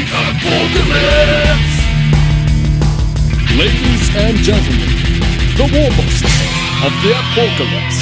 ApORKalypse! Ladies and gentlemen, the Warbosses of Da ApORKalypse.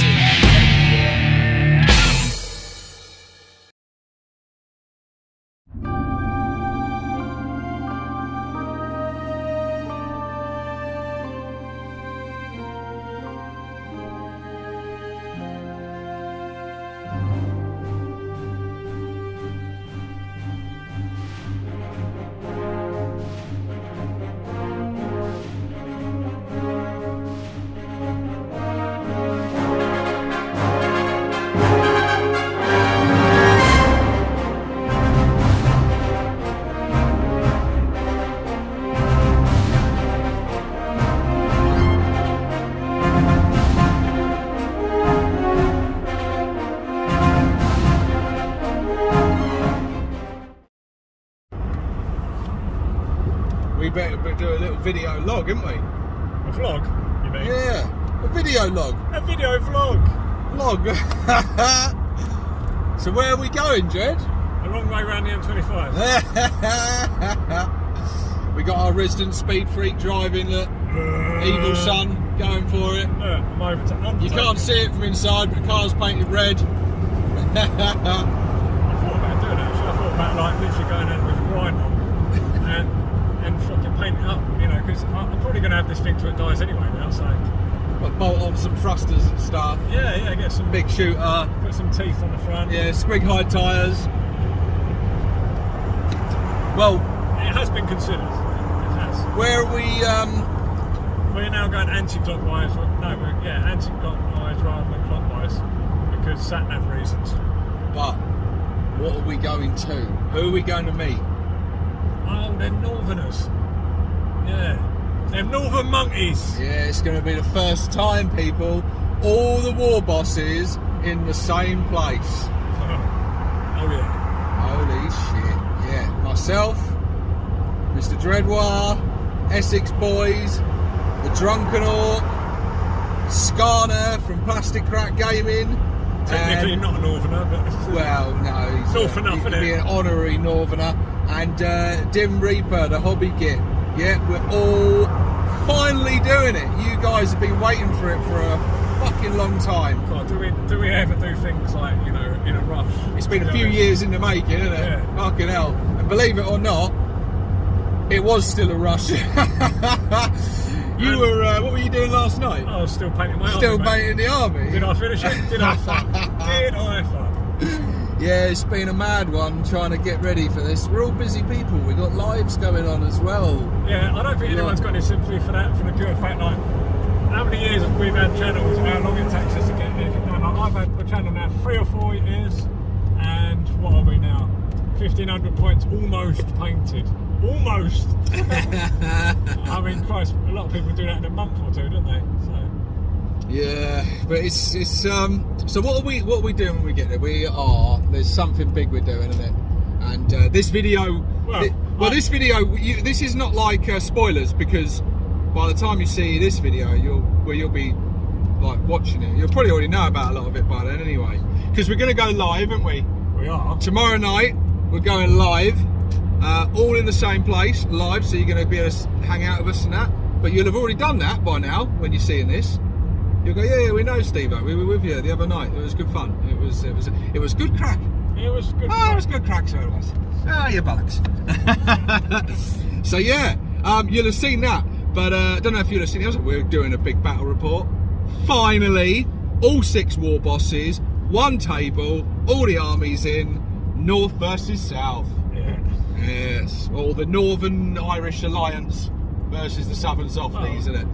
We better do a little video log, haven't we? A vlog, you mean? Yeah, a video log. A video vlog. Vlog. So where are we going, Dread? A long way around the M25. We got our resident speed freak driving, look. Evil son going for it. I'm over to You can't see it from inside, but the car's painted red. I thought about doing it actually. I thought about like literally going in with a grind on and fucking paint it up, you know, because I'm probably going to have this thing till it dies anyway now, so. But bolt on some thrusters and stuff. Yeah, get some big shooter. Put some teeth on the front. Yeah, squig high tyres. Well, it has been considered. It has. Where are we? We're now going anti-clockwise. Anti-clockwise rather than clockwise because sat-nav reasons. But what are we going to? Who are we going to meet? Oh, they're Northerners. Yeah. They're Northern monkeys. Yeah, it's going to be the first time, people. All the war bosses in the same place. Oh yeah. Holy shit. Yeah. Myself, Mr. Dreadwar, Essex Boys, the Drunken Ork, Skarner from Plastic Crack Gaming. Technically not a Northerner, but... Well, no. He's North enough, isn't be it? an honorary Northerner. And Dim Reaper, the hobby git. Yeah, we're all finally doing it. You guys have been waiting for it for a fucking long time. God, do we ever do things like, you know, in a rush? It's been a few years in the making, isn't it? Yeah. Fucking hell. And believe it or not, it was still a rush. What were you doing last night? I was still painting my army. Still painting the army? Did I finish it? Did I fuck? Did I fuck? Yeah, it's been a mad one trying to get ready for this. We're all busy people. We've got lives going on as well. Yeah, I don't think anyone's got any sympathy for that, for the pure fact, like, how many years have we had channels and how long it takes us to get anything done? Like, I've had the channel now 3 or 4 years, and what are we now? 1,500 points almost painted. Almost! I mean, Christ, a lot of people do that in a month or two, don't they? So. Yeah, but it's so what are we doing when we get there? There's something big we're doing, isn't it? And this video, this is not like spoilers, because by the time you see this video, you'll be like watching it. You'll probably already know about a lot of it by then anyway, because we're going to go live, aren't we? We are. Tomorrow night we're going live, all in the same place, live. So you're going to be able to hang out with us and that. But you'll have already done that by now when you're seeing this. You'll go, yeah, we know, Stevo. We were with you the other night. It was good fun. It was good crack. It was good. It was good crack. So it was. You bollocks. So yeah, you'll have seen that. But I don't know if you'll have seen it. We're doing a big battle report. Finally, all 6 war bosses, 1 table, all the armies in, North versus South. Yeah. Yes. Or the Northern Irish Alliance versus the Southern Softies, isn't it?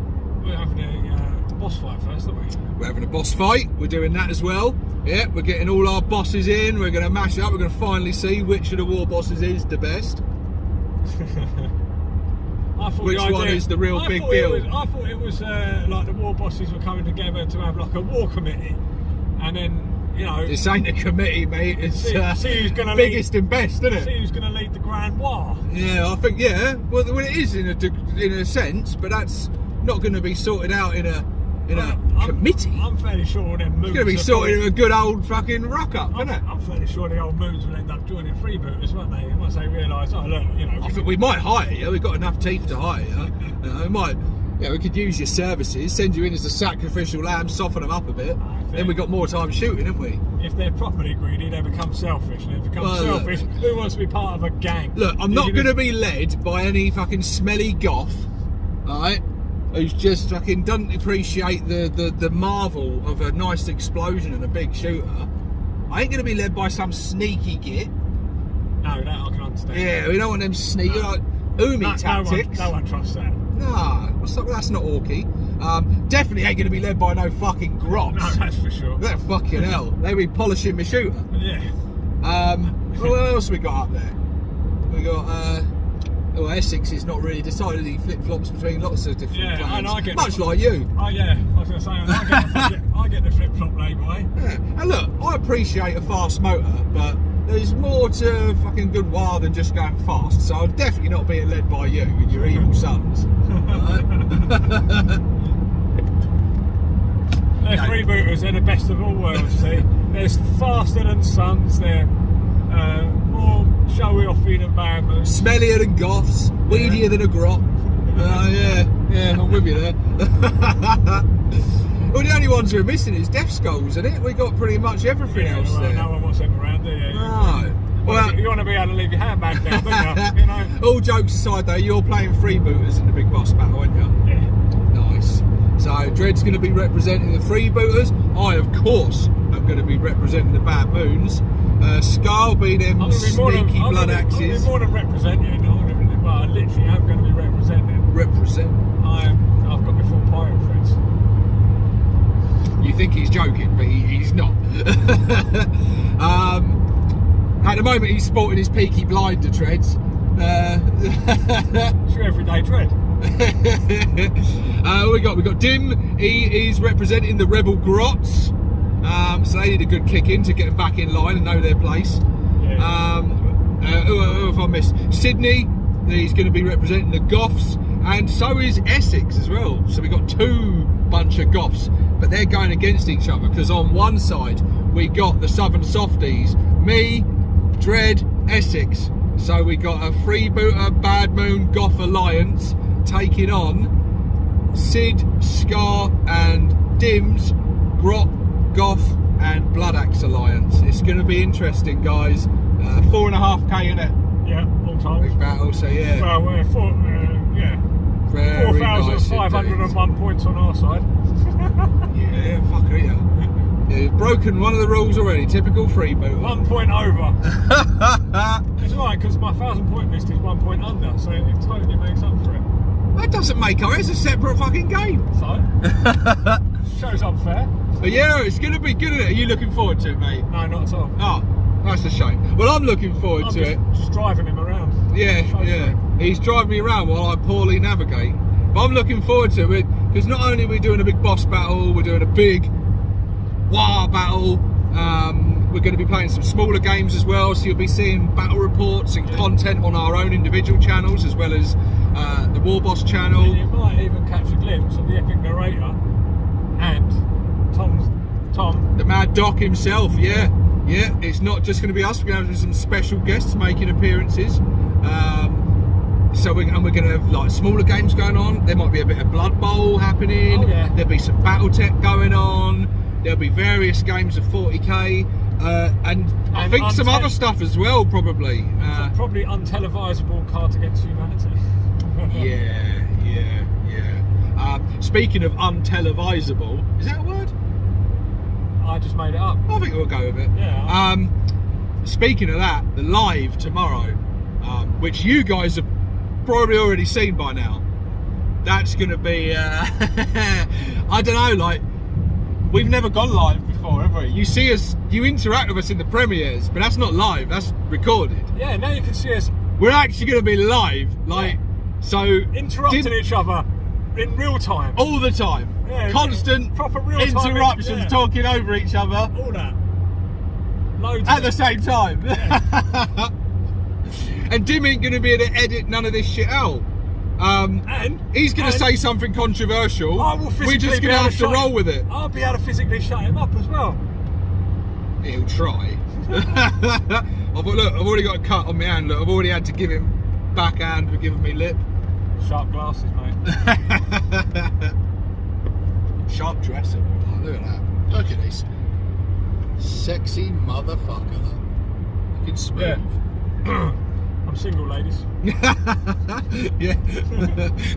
We're having a boss fight first, aren't we? We're having a boss fight. We're doing that as well. Yeah, we're getting all our bosses in. We're going to mash it up. We're going to finally see which of the war bosses is the best. Which one is the real big deal? I thought it was like the war bosses were coming together to have like a war committee, and then, you know, this ain't a committee, mate. It's see who's gonna biggest and best, isn't it? See who's going to lead the Grand War. Yeah, I think, yeah. Well, it is in a sense, but that's not going to be sorted out in a in a committee. I'm fairly sure them moons. It's going to be sorting a good old fucking rock up, isn't it? I'm fairly sure the old moons will end up joining freebooters, won't they? Once they realise, oh look, you know. I think we might hire you. We've got enough teeth to hire you. You know, we might. Yeah, we could use your services, send you in as a sacrificial lamb, soften them up a bit. Then we've got more time shooting, haven't we? If they're properly greedy, they become selfish. And if they become selfish, who wants to be part of a gang? Look, I'm not going to be led by any fucking smelly goth, alright? Who's just fucking doesn't appreciate the marvel of a nice explosion and a big shooter. I ain't going to be led by some sneaky git. No, that I can understand. Yeah, we don't want them sneaky, like Umi tactics. No one trusts that. Nah, that's not Orky. Definitely ain't going to be led by no fucking grots. No, that's for sure. That fucking hell. They be polishing my shooter. Yeah. What else we got up there? We got, Essex is not really decided. He flip-flops between lots of different clans. And I get much like you. Oh yeah, I was going to say, I get the flip-flop label, eh? Yeah. And look, I appreciate a fast motor, but there's more to fucking good war than just going fast, so I'm definitely not being led by you and your evil sons. They're freebooters, they're the best of all worlds, see? They're faster than sons, they're more showy-offy than bamboo. Smellier than goths, weedier than a grot. Yeah, I'm with you there. Well, the only ones we're missing is Death Skulls, isn't it? We got pretty much everything else there. No one wants them around, do you? No. Well, you want to be able to leave your handbag down, don't you? You know? All jokes aside, though, you're playing freebooters in the big boss battle, aren't you? Yeah. Nice. So Dread's going to be representing the freebooters. I, of course, am going to be representing the Bad Moons. Scar will be them sneaky blood axes. I'm more than representing. Well, I literally am going to be representing. Represent. I've got my full pirate friends. You think he's joking, but he's not. At the moment, he's sporting his Peaky Blinder treads. It's your everyday tread. We got Dim. He is representing the Rebel Grots. So they need a good kick in to get them back in line and know their place. Yeah. Who have I missed? Sydney. He's going to be representing the Goths, and so is Essex as well. So we got two bunch of Goths, but they're going against each other because on one side we got the Southern Softies, me, Dread, Essex. So we got a freebooter Bad Moon Goth alliance taking on Sid, Scar, and Dim's Grot, Goth, and Blood Axe alliance. It's going to be interesting, guys. 4.5k in it. Yeah, all time. Big battle, so yeah. Well, we're 4,501 points on our side. Yeah, fuck it, yeah. You've broken one of the rules already, typical freebooter. 1 point over. It's alright, because my 1,000 point list is 1 point under, so it totally makes up for it. That doesn't make up, it's a separate fucking game. So? Shows unfair. But yeah, it's going to be good, isn't it? Are you looking forward to it, mate? No, not at all. Oh, that's a shame. Well, I'm looking forward to it. Just driving him around. Yeah. He's driving me around while I poorly navigate. But I'm looking forward to it because not only are we doing a big boss battle, we're doing a big war battle. We're going to be playing some smaller games as well, so you'll be seeing battle reports and content on our own individual channels as well as the Warboss channel. And you might even catch a glimpse of the epic narrator and Tom, the Mad Doc himself. Yeah, it's not just going to be us. We're going to have some special guests making appearances. So we're going to have like smaller games going on. There might be a bit of Blood Bowl happening. Oh, yeah. There'll be some BattleTech going on. There'll be various games of 40k. And I think some other stuff as well, probably. Probably untelevisable Cards Against Humanity. Yeah. Speaking of untelevisable, is that a word? I just made it up. I think we'll go with it. Yeah. Speaking of that, the live tomorrow, which you guys have probably already seen by now, that's going to be, I don't know, like, we've never gone live before, have we? You see us, you interact with us in the premieres, but that's not live, that's recorded. Yeah, now you can see us. We're actually going to be live, like, so... interrupting each other in real time. All the time. Yeah, constant proper real interruptions, time, talking over each other. All that. Loads at the same time. Yeah. And Dim ain't going to be able to edit none of this shit out. And he's going to say something controversial. I will We're just going to have to roll with it. I'll be able to physically shut him up as well. He'll try. I've already got a cut on my hand. Look, I've already had to give him backhand for giving me lip. Sharp glasses, mate. Sharp dresser. Oh, look at that. Look at this. Sexy motherfucker. Look. Looking smooth. Yeah. I'm single, ladies. Yeah.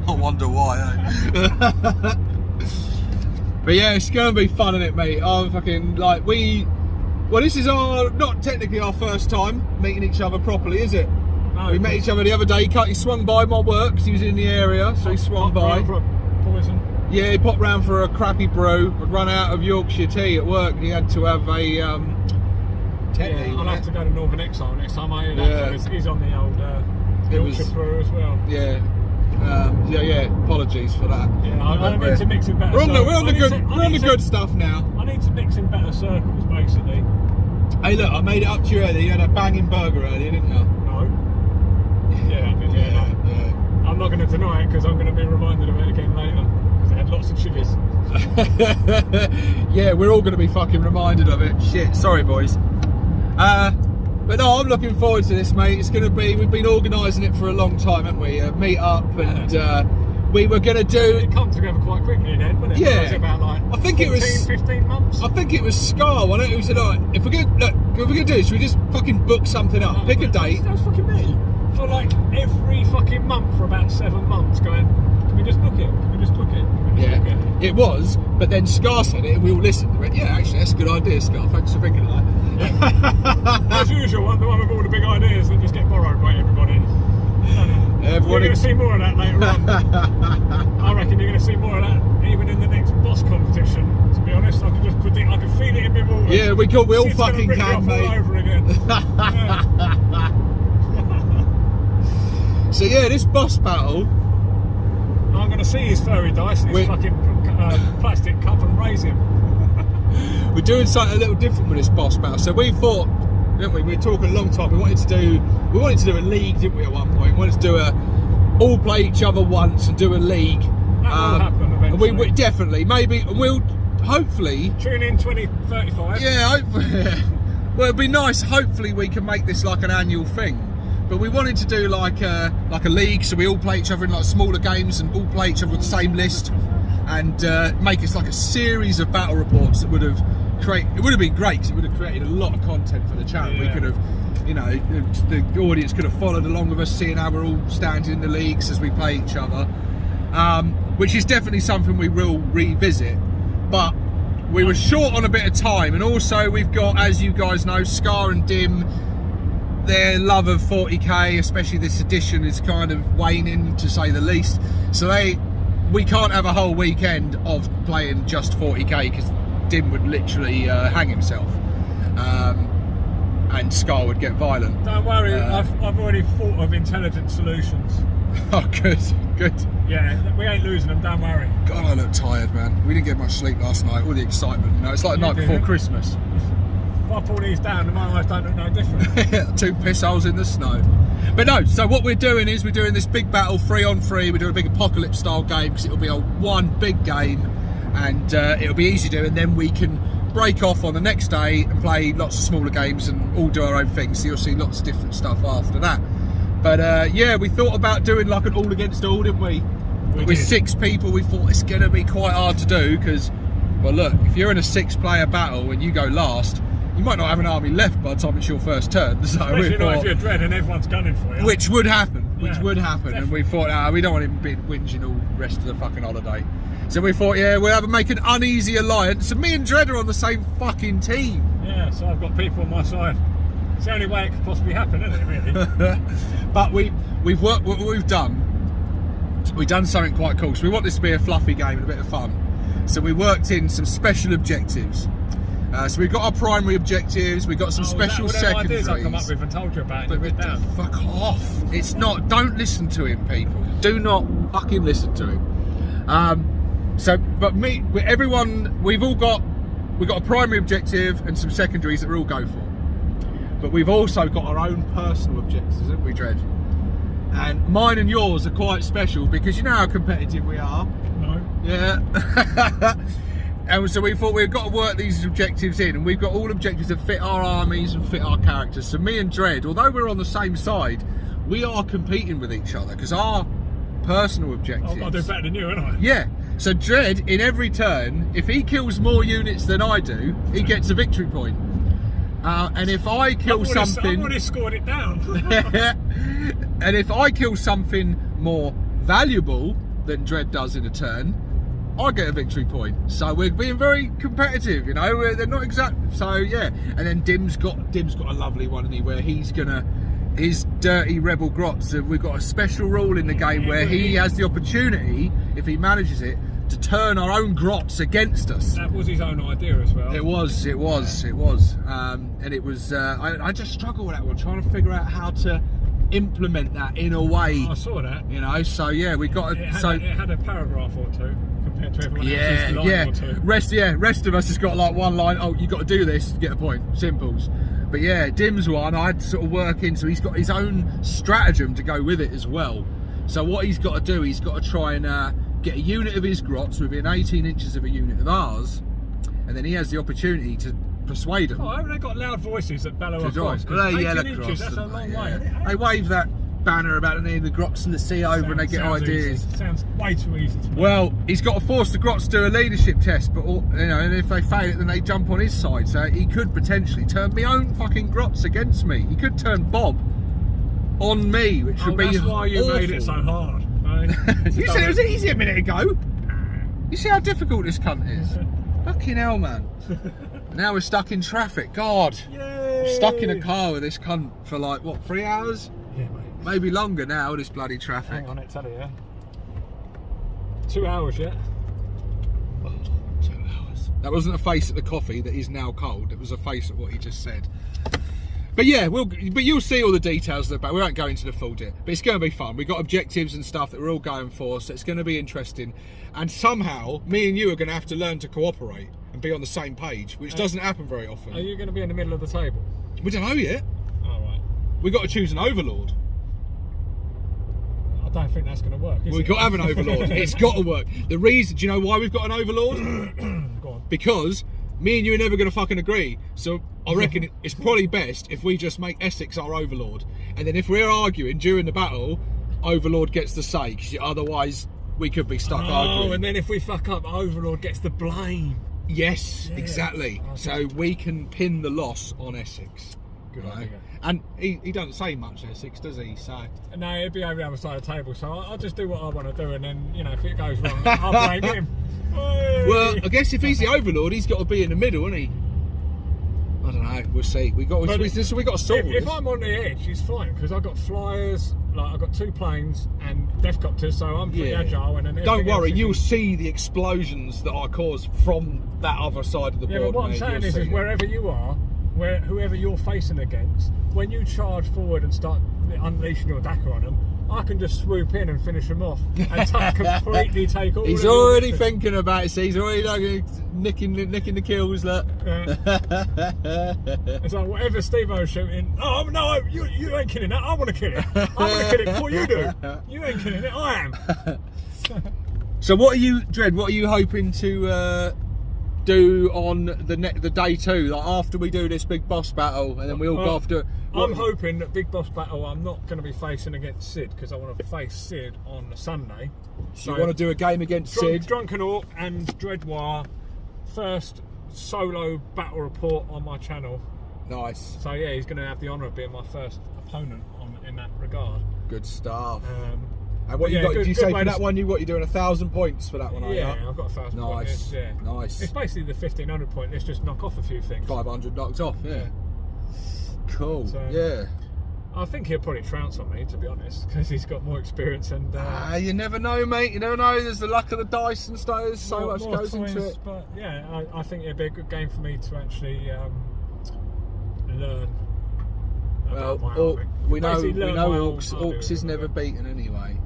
I wonder why, eh? But yeah, it's going to be fun, isn't it, mate? I'm fucking, like, well, this is not technically our first time meeting each other properly, is it? No, we met each other the other day. He swung by my work because he was in the area, so he swung by. For a poison. Yeah, he popped round for a crappy brew. I'd run out of Yorkshire tea at work and he had to have a I'll have to go to Northern Exile next time I hear that. He's on the old Yorkshire brew as well. Yeah. Apologies for that. Yeah, I need to mix in better. We're on the good stuff now. I need to mix in better circles, basically. Hey, look, I made it up to you earlier. You had a banging burger earlier, didn't you? No. Yeah, I did. Yeah. I'm not going to deny it because I'm going to be reminded of it again later because it had lots of sugars. Yeah, we're all going to be fucking reminded of it. Shit, sorry, boys. But no, I'm looking forward to this, mate. It's going to be, we've been organising it for a long time, haven't we? Meet up and we were going to do... It come together quite quickly then, wasn't it? Yeah. It was about like I think 15 months. I think it was Scar, wasn't it? It was like, if we're going to do this, should we just fucking book something up? Pick a date. That was fucking me. For like every fucking month for about 7 months going, can we just book it? Can we just book it? It was, but then Scar said it and we all listened. We went, yeah, actually, that's a good idea, Scar. Thanks for thinking of that. Yeah. As usual, the one with all the big ideas that just get borrowed by everybody. We're going to see more of that later on. I reckon you're going to see more of that even in the next boss competition, to be honest. I can just predict, I can feel it in my water. Yeah, we all fucking can, mate. All over again. So yeah, this boss battle... I'm going to see his furry dice and his fucking plastic cup and raise him. We're doing something a little different with this boss battle. So we thought, didn't we? We were talking a long time. We wanted to do a league, didn't we? At one point, we wanted to do all play each other once and do a league. That will happen eventually. We definitely, maybe, and we'll hopefully tune in 2035. Yeah, hopefully. Well, it'd be nice. Hopefully, we can make this like an annual thing. But we wanted to do like a league, so we all play each other in like smaller games and all play each other with the same list, and make us like a series of battle reports that would have created. It would have been great because it would have created a lot of content for the channel. Yeah. We could have, the audience could have followed along with us, seeing how we're all standing in the leagues as we play each other, which is definitely something we will revisit. But we were short on a bit of time, and also we've got, as you guys know, Scar and Dim. Their love of 40k, especially this edition, is kind of waning, to say the least. So we can't have a whole weekend of playing just 40k because Dim would literally hang himself, and Scar would get violent. Don't worry, I've already thought of intelligent solutions. Oh, good. Yeah, we ain't losing them. Don't worry. God, I look tired, man. We didn't get much sleep last night. All the excitement, it's like the night before Christmas. If I pull these down, my eyes don't look no different. 2 piss holes in the snow. But no, so what we're doing is we're doing this big battle 3-on-3. We're doing a big apocalypse style game because it'll be one big game, and it'll be easy to do, and then we can break off on the next day and play lots of smaller games and all do our own things. So you'll see lots of different stuff after that. But yeah, we thought about doing like an all against all, didn't we? With 6 people, we thought it's going to be quite hard to do because, well, look, if you're in a 6-player battle and you go last, you might not have an army left by the time it's your first turn. So especially not if you're Dread and everyone's gunning for you. Which would happen. Definitely. And we thought, we don't want him being whinging all the rest of the fucking holiday. So we thought, yeah, we'll make an uneasy alliance. And me and Dread are on the same fucking team. Yeah, so I've got people on my side. It's the only way it could possibly happen, isn't it, really? But we've worked, what we've done something quite cool. So we want this to be a fluffy game and a bit of fun. So we worked in some special objectives. So we've got our primary objectives, we've got some special secondaries. I come up with and told you about it. But fuck off. It's not, don't listen to him, people. Do not fucking listen to him. We've got a primary objective and some secondaries that we all go for. But we've also got our own personal objectives, haven't we, Dread? And mine and yours are quite special because you know how competitive we are. No. Yeah. And so we thought we've got to work these objectives in, and we've got all objectives that fit our armies and fit our characters. So me and Dread, although we're on the same side, we are competing with each other because our personal objectives. I've got to do better than you, haven't I? Yeah. So Dread, in every turn, if he kills more units than I do, he gets a victory point. And if I kill something, I've already scored it down. and if I kill something more valuable than Dread does in a turn, I get a victory point. So we're being very competitive, you know. They're not exact. So yeah. And then Dim's got a lovely one, where he's gonna his dirty rebel grots. We've got a special rule in the game where he has the opportunity, if he manages it, to turn our own grots against us. That was his own idea as well. It was. And it was. I just struggle with that one, trying to figure out how to implement that in a way. I saw that. You know. So yeah, we got. It had a paragraph or two compared to everyone else's line or two. Rest of us has got like one line. Oh, you got to do this to get a point. Simples. But yeah, Dim's one I had to sort of work in, so he's got his own stratagem to go with it as well. So what he's got to do, he's got to try and get a unit of his grots within 18 inches of a unit of ours, and then he has the opportunity to persuade them. Oh, haven't they got loud voices that bellow across? Well, they yell 18 across. inches, that's a long way, isn't it? They wave that banner about the grots and the sea over, and they get ideas. Easy. Sounds way too easy to me. Well, he's got to force the grots to do a leadership test, but and if they fail it, then they jump on his side. So he could potentially turn my own fucking grots against me. He could turn Bob on me, which would be that's why you awful. made it so hard. Right? You said it was easy a minute ago. You see how difficult this cunt is? Fucking hell, man. Now we're stuck in traffic. God. Yay. I'm stuck in a car with this cunt for like, what, 3 hours? Yeah, mate. Maybe longer now, this bloody traffic. Hang on, it's tell you. 2 hours yet. Oh, 2 hours. That wasn't a face at the coffee that is now cold. It was a face at what he just said. But yeah, but you'll see all the details about. We won't go into the full bit, but it's going to be fun. We've got objectives and stuff that we're all going for, so it's going to be interesting. And somehow, me and you are going to have to learn to cooperate and be on the same page, which doesn't happen very often. Are you going to be in the middle of the table? We don't know yet. Oh, right. We've got to choose an overlord. I don't think that's going to work. We've got to have an overlord. It's got to work. The reason, do you know why we've got an overlord? Go on. Because me and you are never going to fucking agree. So I reckon it's probably best if we just make Essex our overlord. And then if we're arguing during the battle, overlord gets the say, because otherwise we could be stuck arguing. Oh, and then if we fuck up, overlord gets the blame. Yes, yeah. Exactly. Okay. So we can pin the loss on Essex. Good idea. And he doesn't say much, Essex, does he? So no, he'd be over the other side of the table. So I'll just do what I want to do, and then if it goes wrong, I'll blame him. Well, I guess if he's the overlord, he's got to be in the middle, hasn't he? I don't know. We'll see. We got to solve this. If I'm on the edge, it's fine because I've got flyers. Like I've got 2 planes and deathcopters, so I'm pretty agile. And then don't worry, you'll see the explosions that I cause from that other side of the board. But what I'm saying is wherever you are, whoever you're facing against, when you charge forward and start unleashing your Dakar on them, I can just swoop in and finish them off and completely take all. He's already thinking about it. So he's already like nicking the kills. Look. It's like whatever Stevo's shooting. Oh no, you ain't killing that. I want to kill it. I want to kill it before you do. You ain't killing it. I am. So what are you, Dread? What are you hoping to do on the day 2? Like after we do this big boss battle, and then we all go after. I'm hoping that big boss battle I'm not going to be facing against Sid, because I want to face Sid on Sunday. So you want to do a game against Sid? Drunken Ork and Dreadwire, first solo battle report on my channel. Nice. So yeah, he's going to have the honour of being my first opponent in that regard. Good stuff. And what you got? Did you say for that one? You're doing 1,000 points for that one? Yeah, I've got 1,000 points. Yeah, nice. It's basically the 1,500 point. Let's just knock off a few things. 500 knocked off. Yeah. Cool. So, yeah. I think he'll probably trounce on me, to be honest, because he's got more experience and. You never know, mate. You never know. There's the luck of the dice and stuff. There's so much goes into it. But yeah, I think it'd be a good game for me to actually learn. Well, we know Orks is never beaten anyway.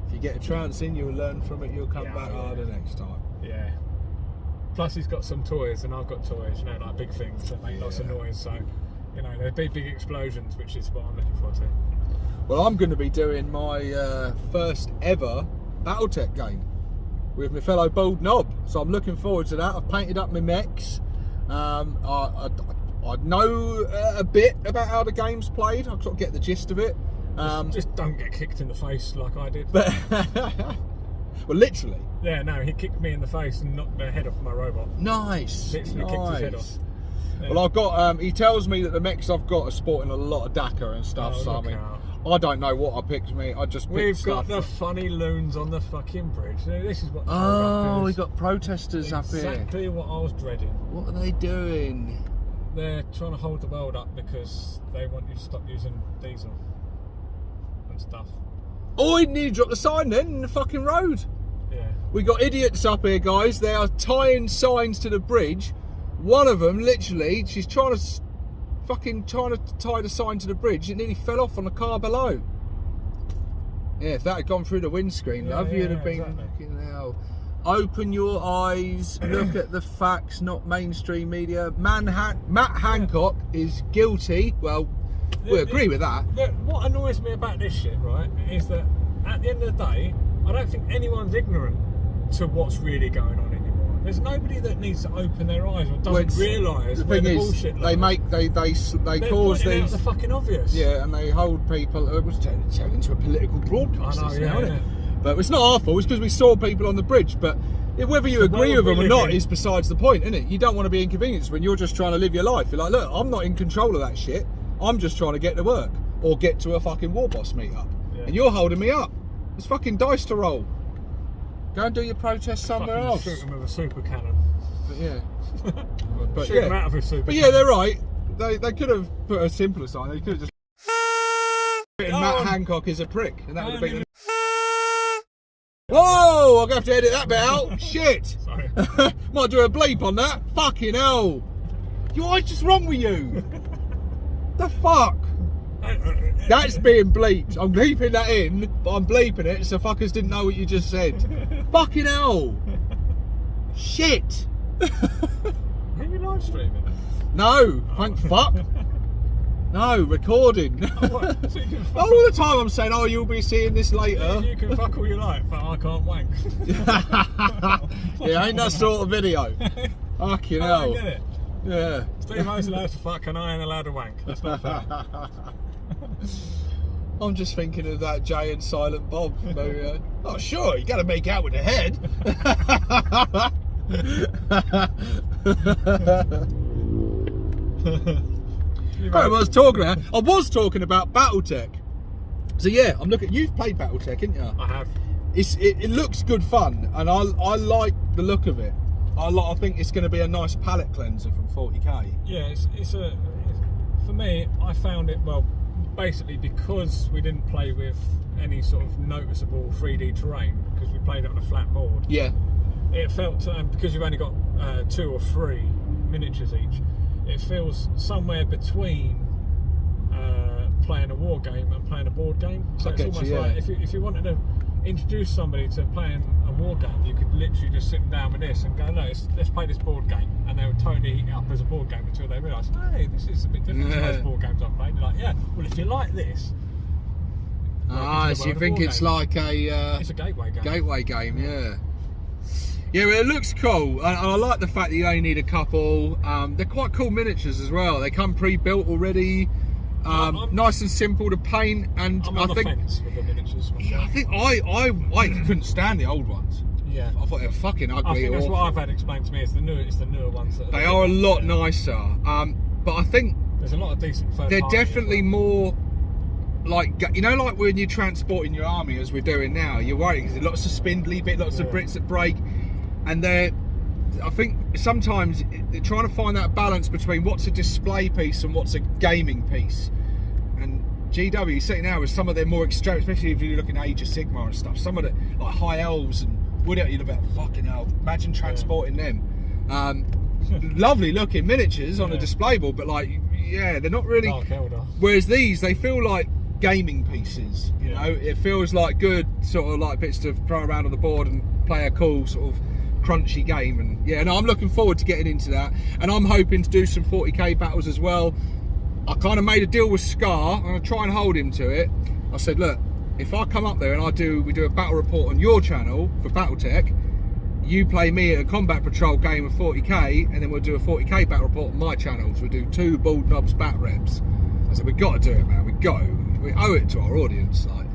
If you get a trance in, you'll learn from it. You'll come back harder next time. Yeah. Plus, he's got some toys, and I've got toys. Like big things that make lots of noise. So, there'd be big explosions, which is what I'm looking forward to. Well, I'm going to be doing my first ever BattleTech game with my fellow bald knob, so I'm looking forward to that. I've painted up my mechs. I know a bit about how the game's played. I sort of get the gist of it. Just don't get kicked in the face like I did. But well, literally. Yeah, no, he kicked me in the face and knocked the head off my robot. Nice. Literally kicked his head off. Yeah. Well, I've got. He tells me that the mechs I've got are sporting a lot of DACA and stuff. Oh, so I look mean, out. I don't know what I picked. I just picked We've stuff. got the funny loons on the fucking bridge. This is what. Oh, we got protesters up here. Exactly what I was dreading. What are they doing? They're trying to hold the world up because they want you to stop using diesel and stuff. Oh, we need to drop the sign then in the fucking road. Yeah. We got idiots up here, guys. They are tying signs to the bridge. One of them, literally, she's trying to tie the sign to the bridge. It nearly fell off on the car below. Yeah, if that had gone through the windscreen, love, you'd have been fucking hell. Open your eyes, look at the facts, not mainstream media. Matt Hancock is guilty. Well, we agree with that. What annoys me about this shit, right, is that at the end of the day, I don't think anyone's ignorant to what's really going on anymore. There's nobody that needs to open their eyes or doesn't realise where the bullshit lies. They cause these. Out the fucking obvious. Yeah, and they hold people. It was turned into a political broadcast. I know, yeah, isn't it? But it's not our fault. It's because we saw people on the bridge. But whether you agree with them or not is besides the point, isn't it? You don't want to be inconvenienced when you're just trying to live your life. You're like, look, I'm not in control of that shit. I'm just trying to get to work or get to a fucking Warboss meet up, and you're holding me up. It's fucking dice to roll. Go and do your protest somewhere else. Shoot him with a super cannon. But yeah. Shoot him out of a super But cannon. yeah, they're right. They could have put a simpler sign. They could have just Matt Hancock is a prick, and that would have been. Whoa! I'm gonna have to edit that bit out. Shit. Sorry. Might do a bleep on that. Fucking hell. What's just wrong with you? The fuck? That's being bleeped. I'm bleeping that in, but I'm bleeping it so fuckers didn't know what you just said. Fucking hell. Shit. Are you live streaming? No, thank fuck. No, recording. So you can fuck all the time I'm saying, oh, you'll be seeing this later. You can fuck all you like, but I can't wank. Yeah, ain't that sort of video. Fucking hell. I don't get it. Yeah. Steve O's allowed to fuck and I ain't allowed to wank. That's not fair. I'm just thinking of that Jay and Silent Bob movie. Oh, sure, you got to make out with the head. Right, I was talking about BattleTech. So yeah, I'm looking. You've played BattleTech, haven't you? I have. It looks good fun, and I like the look of it. I think it's going to be a nice palette cleanser from 40k. Yeah, for me, I found it, well, basically because we didn't play with any sort of noticeable 3D terrain, because we played it on a flat board. Yeah. It felt, because you've only got 2 or 3 miniatures each, it feels somewhere between playing a war game and playing a board game. So it's almost like if you wanted to introduce somebody to playing a war game, you could literally just sit down with this and go, no, let's play this board game, and they would totally eat it up as a board game until they realise, hey, this is a bit different to those board games I've played. They're like, yeah, well, if you like this, so you think it's like it's a gateway game. Gateway game, yeah. Yeah, well, it looks cool, and I like the fact that you only need a couple. They're quite cool miniatures as well. They come pre-built already. Nice and simple to paint, and I'm on the fence with the miniatures myself. Yeah, I think I couldn't stand the old ones. Yeah, I thought they were fucking ugly. I think that's what I've had explained to me. It's the newer ones. They are a lot nicer, but I think there's a lot of decent. They're definitely more like, you know, like when you're transporting your army as we're doing now. You're worried because there's lots of spindly bits, lots of bits that break, and I think sometimes they're trying to find that balance between what's a display piece and what's a gaming piece. And GW, you see now with some of their more extreme, especially if you're looking at Age of Sigmar and stuff, some of the like high elves and wood elves, you're about fucking hell. Imagine transporting them. Lovely looking miniatures on a display board, but like, yeah, they're not really. Dark Eldar. Whereas these, they feel like gaming pieces. You know, it feels like good sort of like bits to throw around on the board and play a cool sort of crunchy game. And yeah, no, I'm looking forward to getting into that, and I'm hoping to do some 40k battles as well. I kind of made a deal with Scar. I'm going to try and hold him to it. I said, look, if I come up there and we do a battle report on your channel for Battletech, you play me at a combat patrol game of 40k, and then we'll do a 40k battle report on my channel. So we do 2 bald knobs bat reps. I said, we've got to do it, man. We owe it to our audience. Like,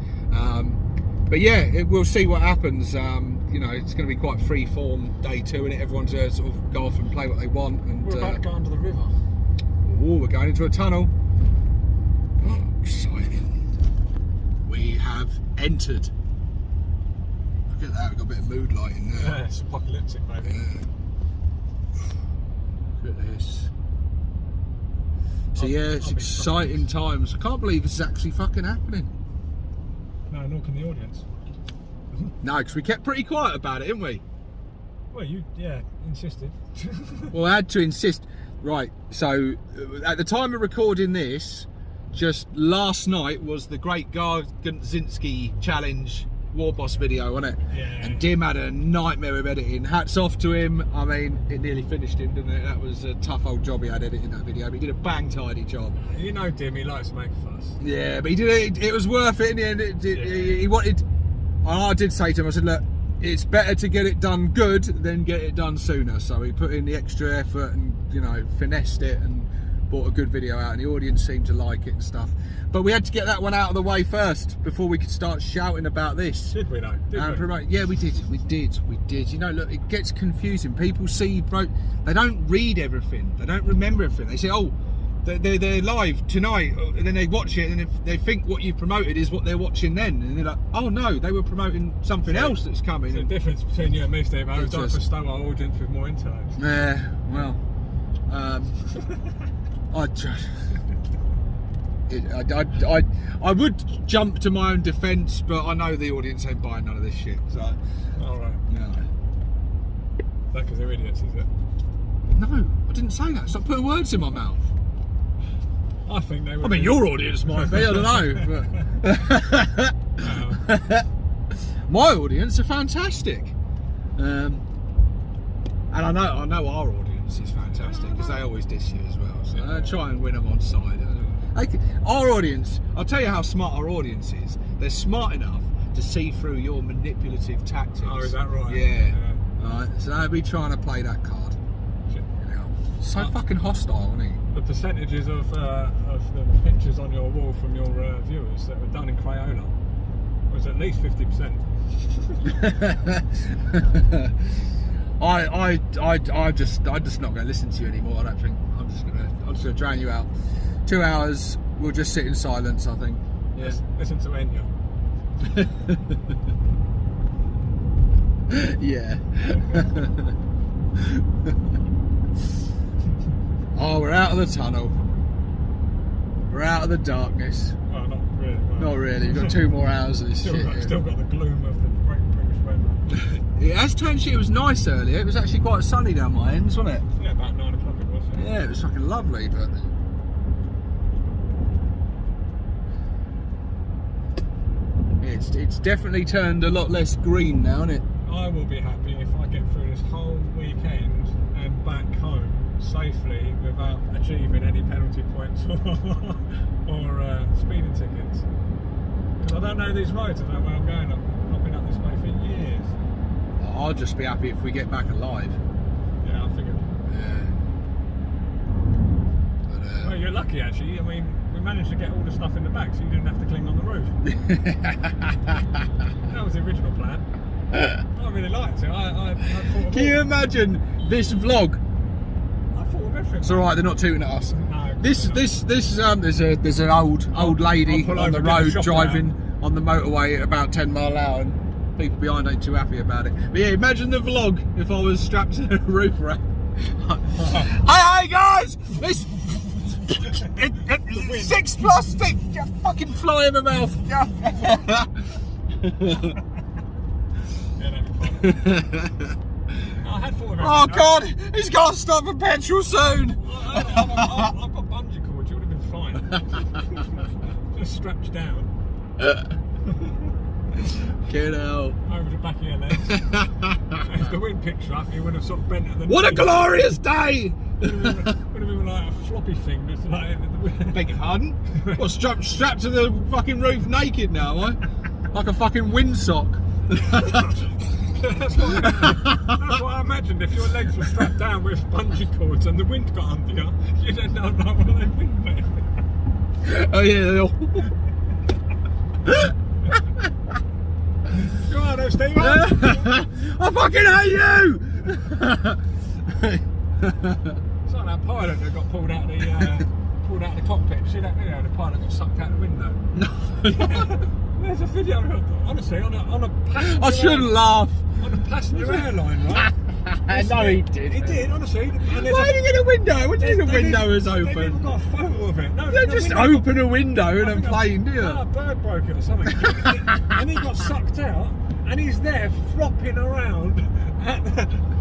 but yeah, we'll see what happens. You know, it's going to be quite free form day 2, and everyone's going to sort of go off and play what they want. And we're about to go under the river. Oh, we're going into a tunnel. Oh, exciting. We have entered. Look at that, we've got a bit of mood lighting there. Yeah, it's apocalyptic, baby. Yeah. Look at this. So yeah, it's exciting times. I can't believe this is actually fucking happening. No, nor can the audience. No, because we kept pretty quiet about it, didn't we? Well, you, yeah, insisted. Well, I had to insist. Right, so at the time of recording this, just last night was the Great Garzinski Challenge Warboss video, wasn't it? Yeah. And Dim had a nightmare of editing. Hats off to him. I mean, it nearly finished him, didn't it? That was a tough old job he had editing that video, but he did a bang tidy job. You know Dim, he likes to make a fuss. Yeah, but he did it. It was worth it in the end. He wanted. I did say to him, I said, look, it's better to get it done good than get it done sooner. So he put in the extra effort and, you know, finessed it and brought a good video out, and the audience seemed to like it and stuff. But we had to get that one out of the way first before we could start shouting about this. Did we though? Yeah, we did. You know, look, it gets confusing. People see, bro, they don't read everything. They don't remember everything. They say, oh, they're live tonight, and then they watch it, and if they think what you've promoted is what they're watching then, and they're like, oh no, they were promoing something else that's coming. The difference between you and me, Steve, I was like to stow our audience with more intellect. Yeah, well, I would jump to my own defence, but I know the audience ain't buying none of this shit. So, all right. No. That because they're idiots, is it? No, I didn't say that. Stop putting words in my mouth. I think they would. I mean, your audience might be. I don't know. But my audience are fantastic, and I know our audience is fantastic because they always diss you as well. So I try and win them on side. Our audience, I'll tell you how smart our audience is. They're smart enough to see through your manipulative tactics. Oh, is that right? Yeah. Right. So they'll be trying to play that card. Shit. You know, so fucking hostile, isn't he? The percentages of the pictures on your wall from your viewers that were done in Crayola was at least 50%. I'm just not going to listen to you anymore. I don't think. I'm just going to drown you out. 2 hours. We'll just sit in silence. I think. Yeah. Listen to Enya. Yeah. Oh, we're out of the tunnel. We're out of the darkness. Well, not really. Well, not really. We've got 2 more hours of this shit. Still got the gloom of the Great British weather. It has turned shit. It was nice earlier. It was actually quite sunny down my ends, wasn't it? Yeah, about 9 o'clock it was. Yeah, it was fucking lovely, but. It's definitely turned a lot less green now, isn't it? I will be happy if I get through this whole weekend and back home safely without achieving any penalty points or speeding tickets. Because I don't know these roads, I don't know where I'm going. I've not been up this way for years. I'll just be happy if we get back alive. Yeah, I figured. Yeah. But, well, you're lucky actually. I mean, we managed to get all the stuff in the back so you didn't have to cling on the roof. That was the original plan. I really liked it. I thought of Can you imagine this vlog? I thought of everything. It's alright, they're not tooting at us. No, This there's an old lady I'll on the over, road get a driving on the motorway at about 10 mile an hour, and people behind ain't too happy about it. But yeah, imagine the vlog if I was strapped to a roof rack. Hey guys! It's 6 plastic! Fucking fly in my mouth! Yeah, that'd be fun. I had thought of everything. Oh god! He's got to stop for petrol soon! I've got bungee cords, you would have been fine. Just strapped down. Get out. Over the back of your legs. If the wind picked you up, you would have sort of bent at the What knee. a glorious day! You would Would have been like a floppy thing, just like. Beg your pardon? What, strapped to the fucking roof naked now, am I? Like a fucking windsock. That's what I imagined. If your legs were strapped down with bungee cords and the wind got under you, you'd end up like one of those windmills. Oh yeah. Go on, though, Steve. I fucking hate you. It's like that pilot that got pulled out of the cockpit. You see that video? The pilot got sucked out the window. No. There's a video, honestly, on a passenger. I shouldn't laugh. On a passenger airline, right? No, he did. He did, honestly. Why did you get a window? What do you mean the window is They've even open? got a photo of it. No, You don't just open a window in a plane, do you? A bird broke it or something. And he got sucked out, and he's there flopping around.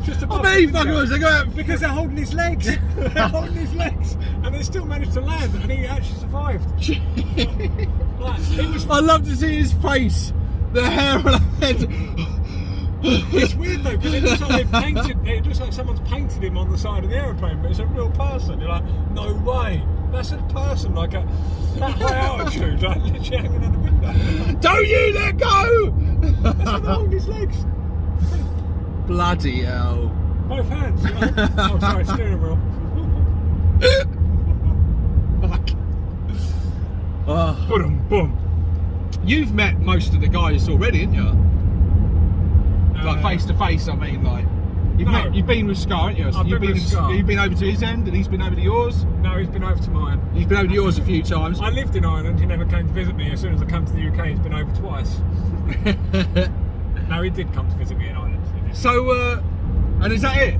Just above I bet he fucking was. They go out because they're holding his legs. They're holding his legs, and they still managed to land, and he actually survived. I love to see his face. The hair on his head. It's weird though, because it looks like they painted. It looks like someone's painted him on the side of the aeroplane, but it's a real person. You're like, no way. That's a person, like that high altitude, like literally hanging on the window. Don't you let go! That's why they're holding his legs. Bloody hell. Both hands. You know? Oh, sorry, steering wheel. Fuck. Oh. Boom. You've met most of the guys already, haven't you? Like face to face, I mean, like. You've been with Scar, haven't you? I've been with Scar. You've been over to his end and he's been over to yours? No, he's been over to mine. He's been over to yours a few times. I lived in Ireland, he never came to visit me. As soon as I come to the UK, he's been over twice. No, he did come to visit me in Ireland. So, and is that it?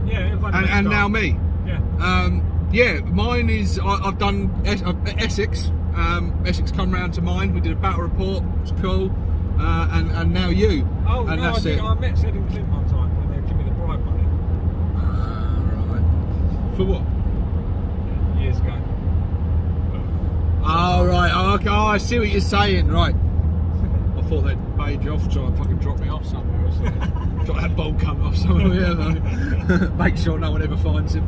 Yeah, and now me? Yeah. Yeah, mine is, I've done Essex. Essex come round to mine, we did a battle report, it's cool. And now you. Oh, and no, that's I met Sid and Clint one time when they gave me the bribe money. Right. For what? Years ago. Oh, right. Oh, okay. Oh, I see what you're saying. Right. I thought they'd paid you off to try and fucking drop me off somewhere or something. Drop that bolt cunt off somewhere. Yeah, no. Make sure no one ever finds him.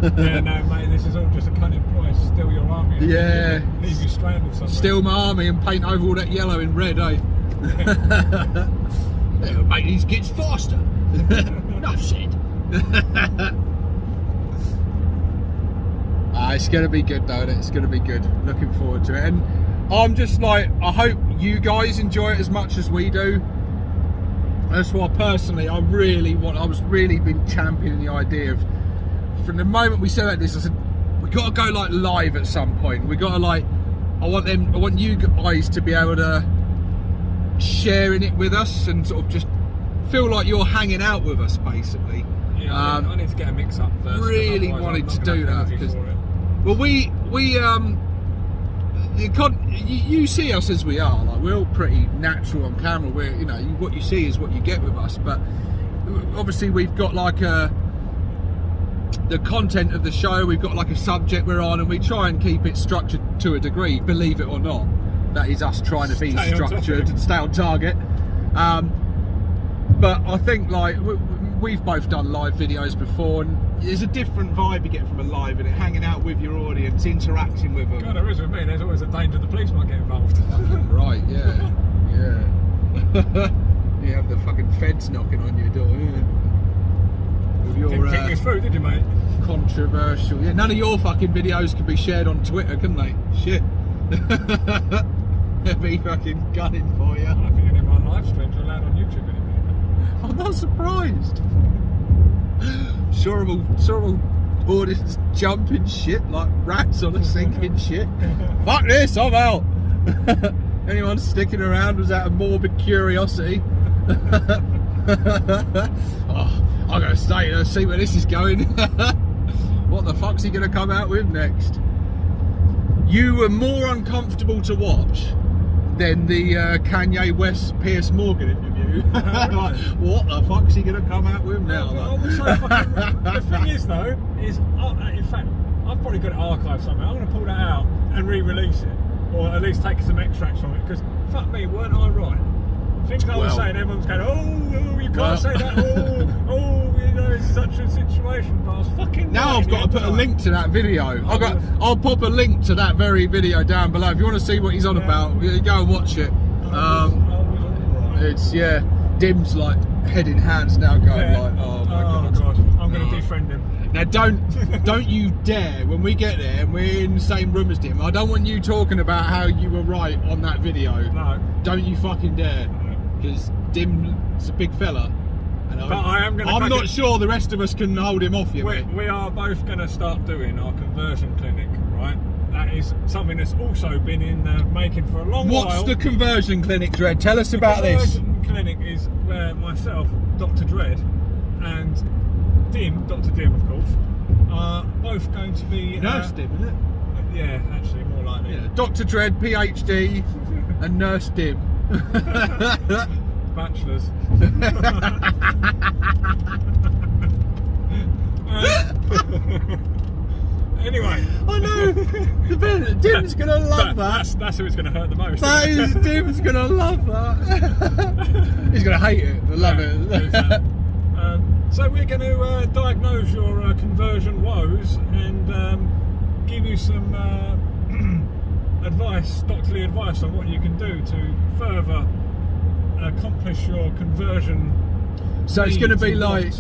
Yeah, no, mate, this is all just a cunning ploy. Steal your army. Yeah. Leave you stranded somewhere. Steal my army and paint over all that yellow in red, eh? It'll make these kids faster. Enough said. It's going to be good, though. It's going to be good. Looking forward to it. And I'm just like, I hope you guys enjoy it as much as we do. That's why personally, I was really been championing the idea of, from the moment we said this, I said, we got to go like live at some point. We got to like, I want you guys to be able to sharing it with us and sort of just feel like you're hanging out with us, basically. Yeah, I need to get a mix up first. Really wanted to do that because, well, you see us as we are. Like, we're all pretty natural on camera. We're, you know, what you see is what you get with us. But obviously, we've got like the content of the show. We've got like a subject we're on, and we try and keep it structured to a degree. Believe it or not, that is us trying to be structured and stay on target. But I think like we've both done live videos before, and there's a different vibe you get from a live, and hanging out with your audience, interacting with them. God, there is with me. There's always a danger the police might get involved. Right? Yeah, yeah. You have the fucking feds knocking on your door. Yeah. With your, didn't think this through, did you, mate? Controversial. Yeah. None of your fucking videos can be shared on Twitter, can they? Shit. They'll be fucking gunning for you. I don't think any of my live streams are allowed on YouTube anymore. I'm not surprised. Sure, all audience jumping shit like rats on a sinking ship. Fuck this, I'm out. Anyone sticking around was out of morbid curiosity. Oh, I'm gonna stay here and see where this is going. What the fuck's he gonna come out with next? You were more uncomfortable to watch than the Kanye West Piers Morgan interview. Like, what the fuck's he gonna come out with now? The thing is though, in fact, I've probably got it archived somewhere. I'm gonna pull that out and re-release it, or at least take some extracts from it, because fuck me, weren't I right? Things I was saying, everyone's going, oh, you can't say that, oh, you know, it's such a situation, but I was fucking... Now I've got to put a link to that video. I'll pop a link to that very video down below. If you want to see what he's on about, go and watch it. It's, yeah, Dim's like head in hands now going like, oh my god. I'm going to defriend him. Now don't you dare, when we get there and we're in the same room as Dim, I don't want you talking about how you were right on that video. No. Don't you fucking dare. Because Dim's a big fella. And I'm not sure the rest of us can hold him off you. We are both going to start doing our conversion clinic, right? That is something that's also been in the making for a long while. What's the conversion clinic, Dread? Tell us about this. The conversion clinic is where myself, Dr. Dread, and Dim, Dr. Dim of course, are both going to be... Nurse Dim, isn't it? Yeah, actually, more likely. Yeah. Dr. Dread, PhD, and Nurse Dim. Bachelors. Anyway. I know. Dim's going to love that. That's who it's going to hurt the most. Dim's going to love that. He's going to hate it, but love it. So we're going to diagnose your conversion woes and give you some advice, doctorly advice on what you can do to further accomplish your conversion. So it's going to be like,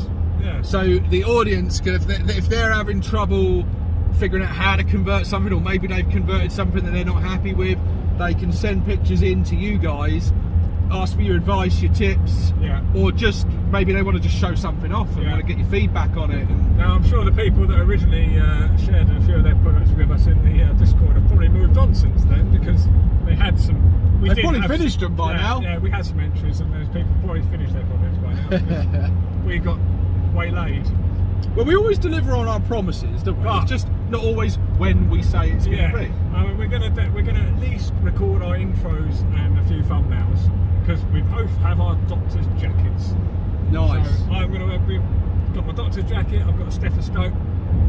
so the audience, if they're having trouble figuring out how to convert something, or maybe they've converted something that they're not happy with, they can send pictures in to you guys, ask for your advice, your tips, or just maybe they want to just show something off and want to get your feedback on it. And now I'm sure the people that originally shared a few of their products with us in the Discord have probably moved on since then, because they had some... They've probably finished them by now. Yeah, we had some entries and those people probably finished their products by now. We got waylaid. Well, we always deliver on our promises, don't we? But it's just not always when we say it's going to be. I mean, we're going to at least record our intros and a few thumbnails, because we both have our doctor's jackets. Nice. So I'm going to have got my doctor's jacket. I've got a stethoscope.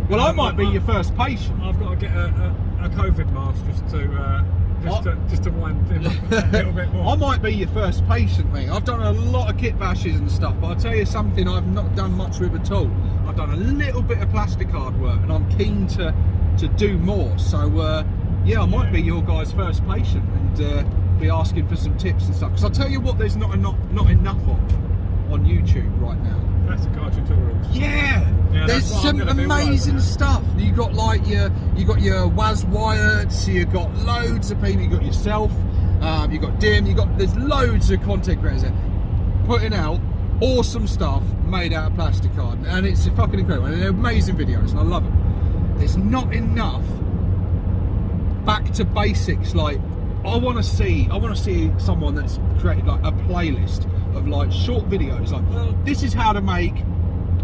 Well, I might be your first patient. I've got to get a COVID mask just to wind him up a little bit more. I might be your first patient, mate. I've done a lot of kit bashes and stuff, but I'll tell you something I've not done much with at all. I've done a little bit of plastic card work, and I'm keen to do more. So yeah, I might be your guy's first patient and be asking for some tips and stuff. Because I'll tell you what, there's not enough of on YouTube right now. Plastic card tutorials. Yeah, there's some amazing stuff. You got like your Waz Wyatts, you got loads of people. You got yourself, you got Dim, there's loads of content creators there putting out awesome stuff made out of plastic card, and it's fucking incredible. And they're amazing videos, and I love them. There's not enough back to basics. Like I want to see someone that's created like a playlist of like short videos, like, well, this is how to make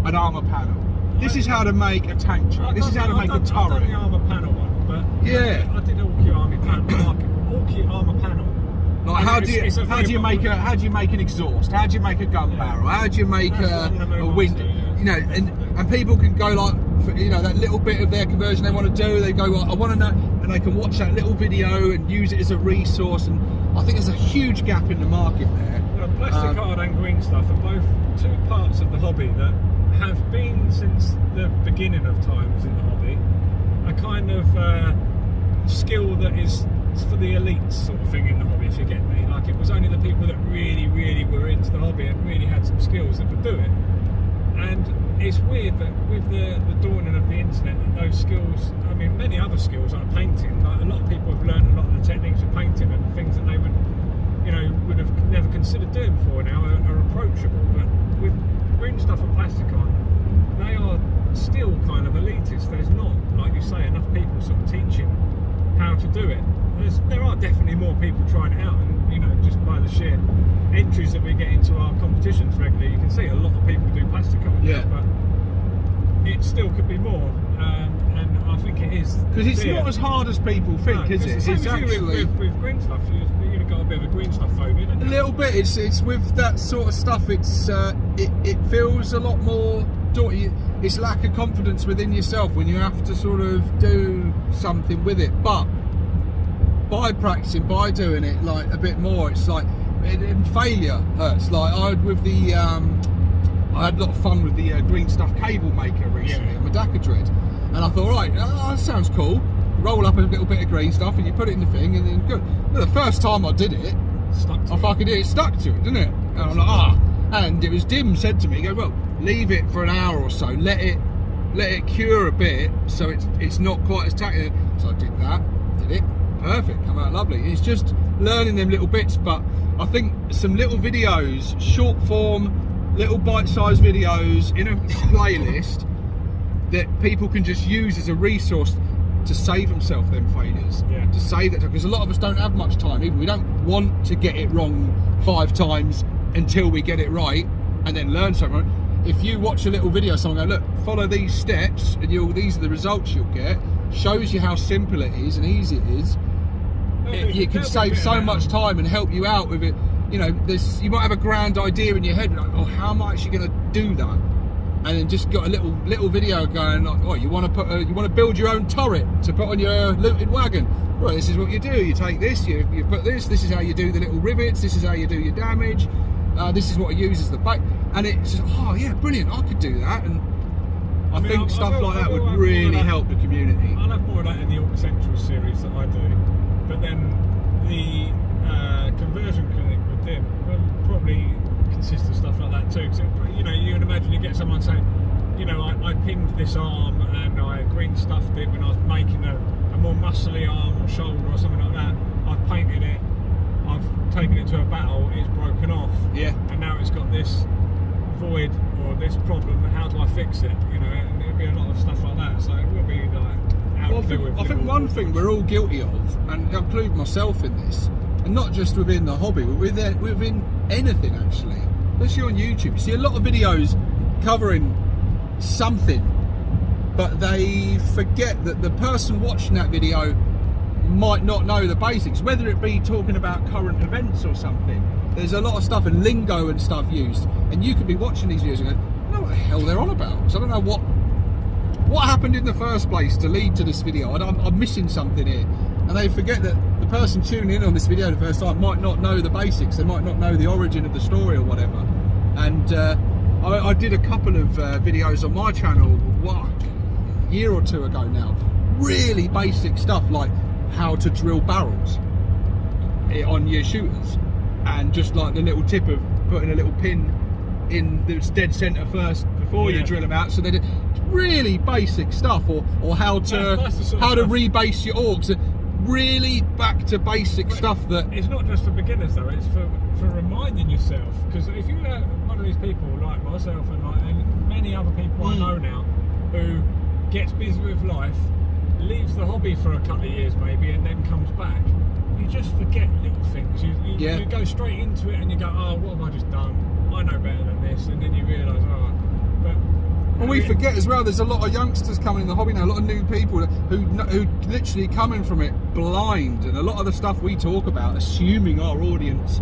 an armor panel, this is how to make a tank truck, this is how to make a turret. I've done the armor panel one, but yeah, I did Ork armor panel. Like how do you make an exhaust? How do you make a gun barrel? How do you make a window? You know, and people can go like, you know, that little bit of their conversion they want to do. They go, well, I want to know, and they can watch that little video and use it as a resource. And I think there's a huge gap in the market there. Well, plastic card and green stuff are both two parts of the hobby that have been since the beginning of times in the hobby. A kind of skill that is for the elites sort of thing in the hobby, if you get me. Like it was only the people that really, really were into the hobby and really had some skills that could do it. And it's weird that with the dawning of the internet, that those skills, I mean, many other skills like painting, like a lot of people have learned a lot of the techniques of painting and things that they would have never considered doing before now are approachable. But with green stuff and plastic on, they are still kind of elitist. There's not, like you say, enough people sort of teaching how to do it. There are definitely more people trying it out, and you know, just by the sheer entries that we get into our competitions regularly, you can see a lot of people do plastic art. Yeah, but it still could be more, and I think it is, because it's not as hard as people think, is it? It's actually with green stuff. You've got a bit of a green stuff phobia, a little bit. It's with that sort of stuff. It's it feels a lot more. It's lack of confidence within yourself when you have to sort of do something with it, but by practicing, by doing it like a bit more, it's like, and failure hurts. Like with the I had a lot of fun with the green stuff cable maker recently on my Stevo Dread, and I thought, right, that sounds cool. Roll up a little bit of green stuff and you put it in the thing, and then good. But the first time I did it, it stuck to it, didn't it? And I'm like, and it was Dim said to me, go, well, leave it for an hour or so, let it cure a bit, so it's not quite as tacky. So I did that, did it, perfect, come out lovely. It's just learning them little bits, but I think some little videos, short form, little bite-sized videos in a playlist that people can just use as a resource to save themselves them failures, to save that, because a lot of us don't have much time. Even we don't want to get it wrong 5 times until we get it right and then learn something. If you watch a little video, someone go, look, follow these steps and these are the results you'll get, shows you how simple it is and easy it is. You can save so much time and help you out with it. You know, you might have a grand idea in your head, like, oh, how am I actually going to do that? And then just got a little video going, like, oh, you want to build your own turret to put on your looted wagon. Well, this is what you do. You take this, you put this. This is how you do the little rivets. This is how you do your damage. This is what I use as the bait. And it's just, oh yeah, brilliant. I could do that. And I think stuff like that would really help the community. I'll have more of that in the Ork Essentials series that I do. But then the conversion clinic with Dim will probably consist of stuff like that too. Cause you know, you can imagine you get someone saying, you know, I pinned this arm and I green stuffed it when I was making a more muscly arm or shoulder or something like that. I've painted it, I've taken it to a battle, it's broken off. Yeah. And now it's got this void or this problem, how do I fix it? You know, and it'll be a lot of stuff like that. So it will be like how to deal with it. I think one thing we're all guilty of, and I include myself in this, and not just within the hobby, but within anything actually. Especially on YouTube, you see a lot of videos covering something, but they forget that the person watching that video might not know the basics, whether it be talking about current events or something. There's a lot of stuff and lingo and stuff used, and you could be watching these videos and go, I don't know what the hell they're on about, so I don't know what happened in the first place to lead to this video. I'm missing something here. And they forget that the person tuning in on this video the first time might not know the basics, they might not know the origin of the story or whatever. And I did a couple of videos on my channel, a year or 2 ago now, really basic stuff like how to drill barrels on your shooters, and just like the little tip of putting a little pin in the dead centre first before you drill them out, so they did really basic stuff, or how to rebase your orcs. Really back to basic stuff. That it's not just for beginners though, it's for reminding yourself, because if you're one of these people like myself and like many other people I know now who gets busy with life, leaves the hobby for a couple of years maybe, and then comes back, you just forget little things. You go straight into it and you go, oh, what have I just done? I know better than this, and then you realise, oh, but. And we forget as well, there's a lot of youngsters coming in the hobby now, a lot of new people who literally coming from it blind, and a lot of the stuff we talk about, assuming our audience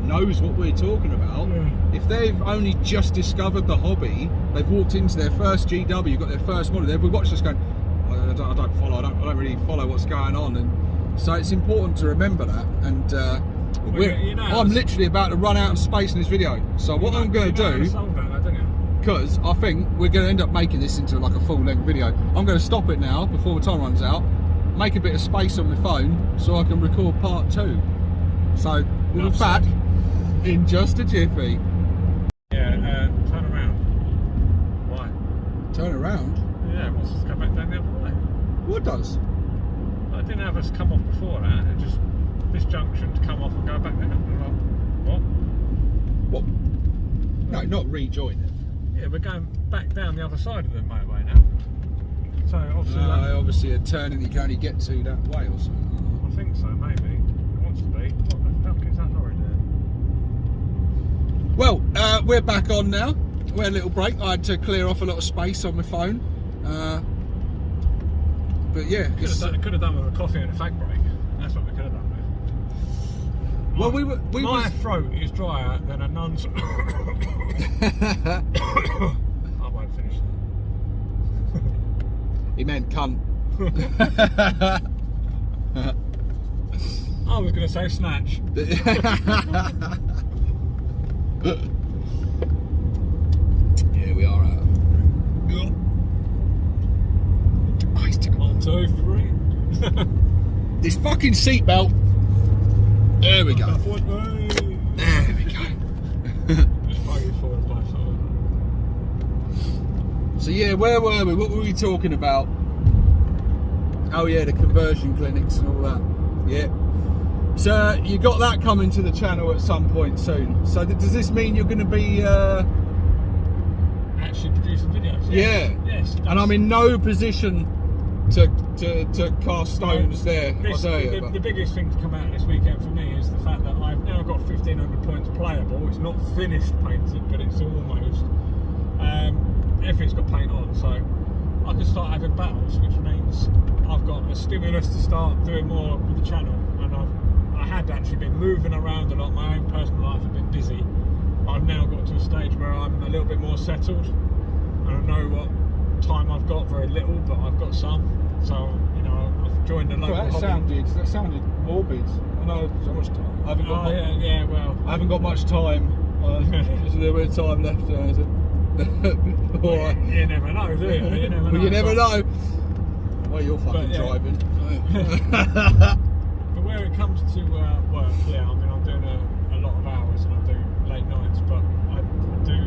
knows what we're talking about, if they've only just discovered the hobby, they've walked into their first GW, got their first model, they've watched us going, I don't really follow what's going on, and so it's important to remember that. And I'm literally about to run out of space in this video, so what I'm going to do, because I think we're going to end up making this into like a full-length video, I'm going to stop it now before the time runs out, make a bit of space on my phone so I can record part 2. So we'll be back in just a jiffy. Yeah, turn around. Why? Turn around? Yeah, it wants us to go back down the other way. What does? I didn't have us come off before that, and just this junction to come off and go back down. What? No, not rejoin it. Yeah, we're going back down the other side of the motorway now. So obviously a turning that you can only get to that way or something. I think so, maybe. It wants to be. What the fuck is that lorry doing? Well, we're back on now. We had a little break. I had to clear off a lot of space on my phone. But yeah, could have done with a coffee and a fag break. That's what we could have done with. My throat is drier than a nun's. I won't finish that. He meant cunt. I was going to say snatch. Yeah, we are out. 1, 2, 3. This fucking seatbelt. There we go. Forward, There we go. forward, by side. So yeah, where were we? What were we talking about? Oh yeah, the conversion clinics and all that. Yeah. So you got that coming to the channel at some point soon. So does this mean you're going to be Actually producing videos? Yeah. Yes. And I'm in no position to cast stones there. This, I'll tell you. the biggest thing to come out this weekend for me is the fact that I've now got 1,500 points playable. It's not finished painted, but it's almost. Everything's got paint on, so I can start having battles, which means I've got a stimulus to start doing more with the channel. And I had actually been moving around a lot. My own personal life had been busy. I've now got to a stage where I'm a little bit more settled. I don't know what time I've got, very little, but I've got some. So, you know, I've joined a local hobby. That sounded morbid. I know so much time. I haven't got well. I haven't got much time. There's a little bit of time left. You never know, do you? You never know. Well, you never know. Well, you're fucking driving. But where it comes to work, yeah, I mean, I'm doing a lot of hours and I do late nights, but I do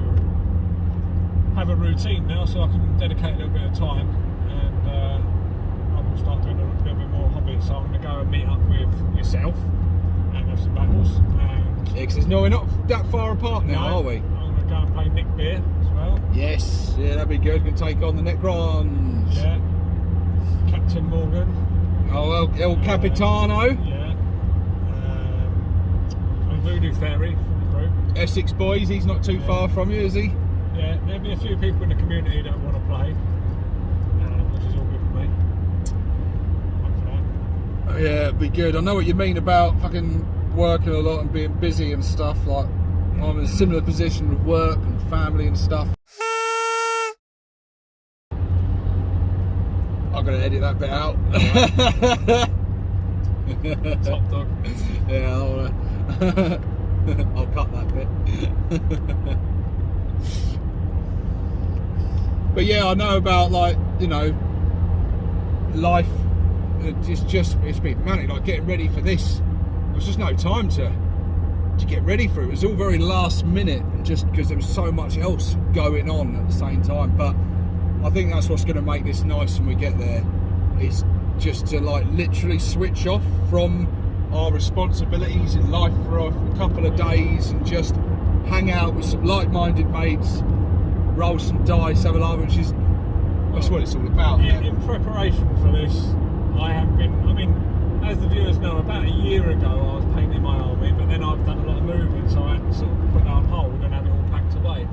have a routine now, so I can dedicate a little bit of time, and I will start doing a little bit more hobby. So I'm going to go and meet up with yourself and have some battles. And Yeah, because we're not that far apart now, are we? I'm going to go and play Nick Beer as well. Yes, yeah, that'd be good. Going to take on the Necrons. Yeah. Captain Morgan. Oh, El Capitano. Yeah. And Voodoo Fairy from the group. Essex boys, he's not too far from you, is he? Yeah, there'll be a few people in the community that want to play, which is all good for me. Up for that. Yeah, it'd be good. I know what you mean about fucking working a lot and being busy and stuff. Like, I'm in a similar position with work and family and stuff. I'm gonna edit that bit out. Top dog. Yeah, I'll cut that bit. But yeah, I know about, like, you know, life. It's been manic. Like, getting ready for this, there was just no time to get ready for it. It was all very last minute, just because there was so much else going on at the same time. But I think that's what's going to make this nice when we get there, is just to, like, literally switch off from our responsibilities in life for a couple of days and just hang out with some like-minded mates, roll some dice, have a laugh, which is, that's what it's all about. In preparation for this, I have been, I mean, as the viewers know, about a year ago I was painting my army, but then I've done a lot of moving, so I had to sort of put that on hold and have it all packed away.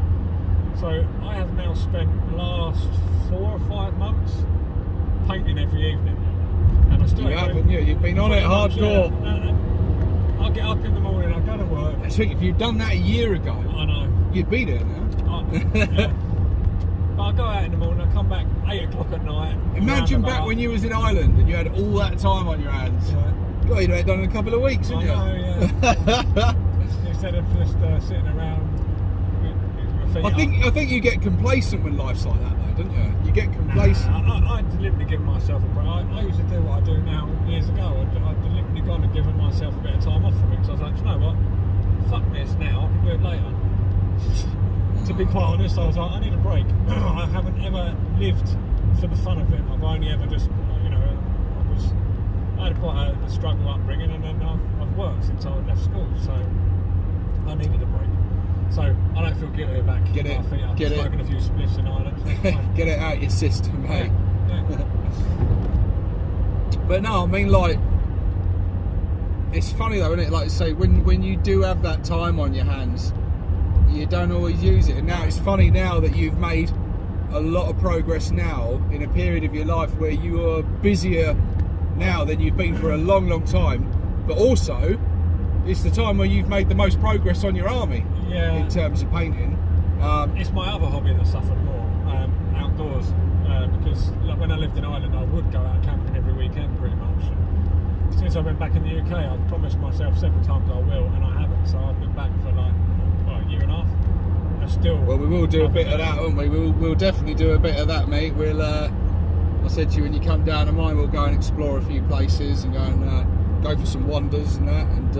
So I have now spent the last 4 or 5 months painting every evening. And I still haven't you? You've been on it hardcore. I get up in the morning, I go to work. I think if you'd done that a year ago, I know. You'd be there now. Yeah. But I go out in the morning, I come back 8 o'clock at night. Imagine back when you was in Ireland and you had all that time on your hands. Yeah. God, you'd have it done in a couple of weeks, wouldn't you? I know, yeah. Instead of just sitting around with your feet up. I think you get complacent when life's like that, though, don't you? You get complacent. I deliberately given myself a break. I used to do what I do now years ago. I deliberately gone and given myself a bit of time off from it, because I was like, you know what? Fuck this now, I can do it later. To be quite honest, I was like, I need a break. I haven't ever lived for the fun of it. I've only ever just, you know, I had quite a struggle upbringing, and then I've worked since I left school, so I needed a break. So I don't feel guilty about kicking my feet up. I've smoking a few spliffs in Ireland. Get it out your system, mate. Yeah. But no, I mean, like, it's funny though, isn't it? Like I say, when you do have that time on your hands, you don't always use it. And now it's funny now that you've made a lot of progress now in a period of your life where you are busier now than you've been for a long, long time. But also, it's the time where you've made the most progress on your army. Yeah. In terms of painting. It's my other hobby that suffered more, outdoors. Because like, when I lived in Ireland, I would go out camping every weekend pretty much. And since I've been back in the UK, I've promised myself several times I will, and I haven't. So I've been back for like a year and a half. still. Well, we will do a bit of that, won't we? We'll definitely do a bit of that, mate. We'll. I said to you, when you come down to mine, we'll go and explore a few places and go for some wonders and that. And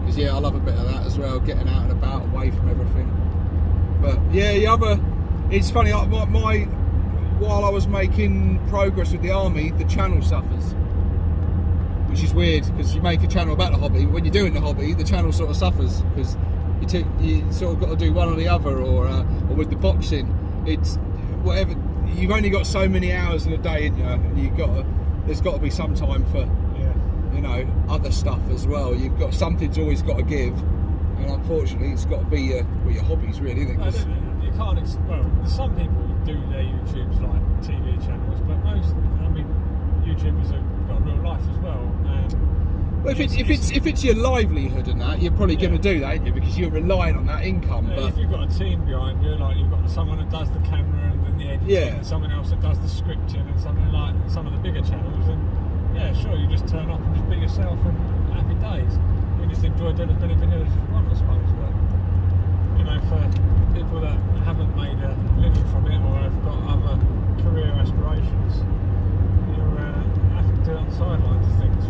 because yeah, I love a bit of that as well, getting out and about, away from everything. But yeah, it's funny. While I was making progress with the army, the channel suffers, which is weird because you make a channel about the hobby, but when you're doing the hobby, the channel sort of suffers because you sort of got to do one or the other, or with the boxing, it's whatever. You've only got so many hours in a day, in you, and there's got to be some time for other stuff as well. You've got something's always got to give, and unfortunately, it's got to be your hobbies, really, isn't it? No, you can't. Well, some people do their YouTubes like TV channels, but YouTubers have got a real life as well. And well, if it's your livelihood and that, you're probably going to do that, ain't you? Because you're relying on that income. Yeah, but if you've got a team behind you, like you've got someone that does the camera and then the editing, and someone else that does the scripting, and something like some of the bigger channels, and yeah, sure, you just turn up and just be yourself and happy days. You just enjoy doing as many videos as you want, I suppose. But for people that haven't made a living from it or have got other career aspirations, you're having to do it on the sidelines of things.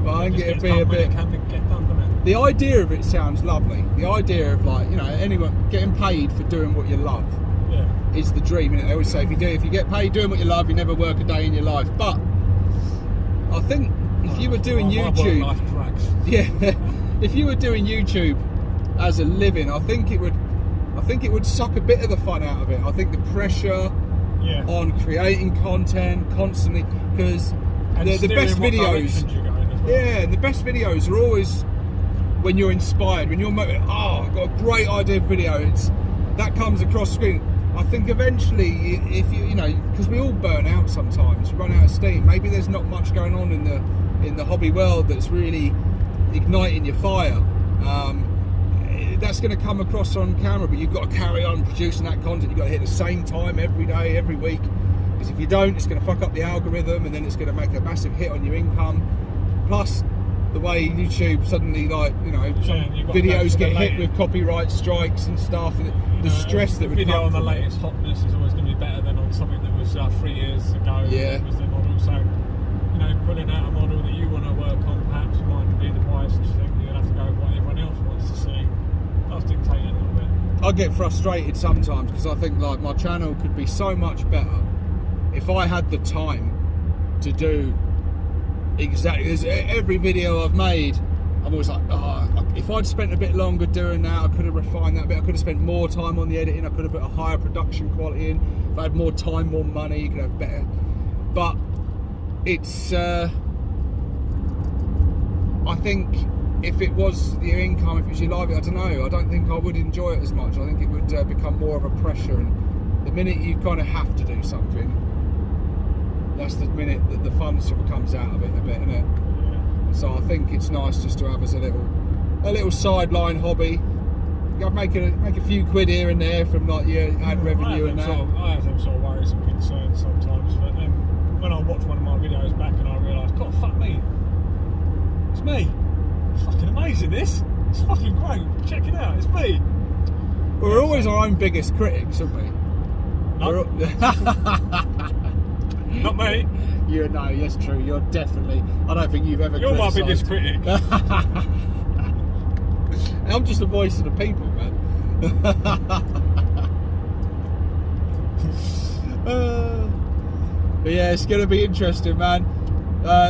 Well, I think it'd be a bit. Get done, doesn't it? The idea of it sounds lovely. The idea of anyone getting paid for doing what you love is the dream. They always say if you get paid doing what you love, you never work a day in your life. But I think if you were doing YouTube, life drags. Yeah, if you were doing YouTube as a living, I think it would suck a bit of the fun out of it. I think the pressure on creating content constantly, because the best videos. Yeah, and the best videos are always when you're inspired, when you're motivated. Oh, I've got a great idea of video. That comes across screen. I think eventually, if because we all burn out sometimes, run out of steam. Maybe there's not much going on in the hobby world that's really igniting your fire. That's going to come across on camera, but you've got to carry on producing that content. You've got to hit the same time every day, every week. Because if you don't, it's going to fuck up the algorithm, and then it's going to make a massive hit on your income. Plus, the way YouTube suddenly, videos get hit with copyright strikes and stuff, and the stress that would come. Video on the latest hotness is always going to be better than on something that was 3 years ago. Yeah. That was the model. So, putting out a model that you want to work on perhaps might be the wisest thing. You'll have to go with what everyone else wants to see. That's dictating a little bit. I get frustrated sometimes because I think my channel could be so much better if I had the time to do exactly every video I've made. I'm always like, if I'd spent a bit longer doing that, I could have refined that bit. I could have spent more time on the editing. I could have put a higher production quality in. If I had more time, more money, you could have better. But it's I think if it was your income, if it was your livelihood, I don't know, I don't think I would enjoy it as much. I think it would become more of a pressure, and the minute you kind of have to do something, that's the minute that the fun sort of comes out of it a bit, isn't it? Yeah. So I think it's nice just to have as a little sideline hobby. You make a few quid here and there from your ad revenue and that. I have them sort of worries and concerns sometimes, but then when I watch one of my videos back and I realise, God, fuck me, it's me. It's fucking amazing, this. It's fucking great. Check it out, it's me. We're always our own biggest critics, aren't we? No. Not me. That's true. You're definitely. I don't think you've ever. You're my biggest critic. I'm just the voice of the people, man. But yeah, it's gonna be interesting, man.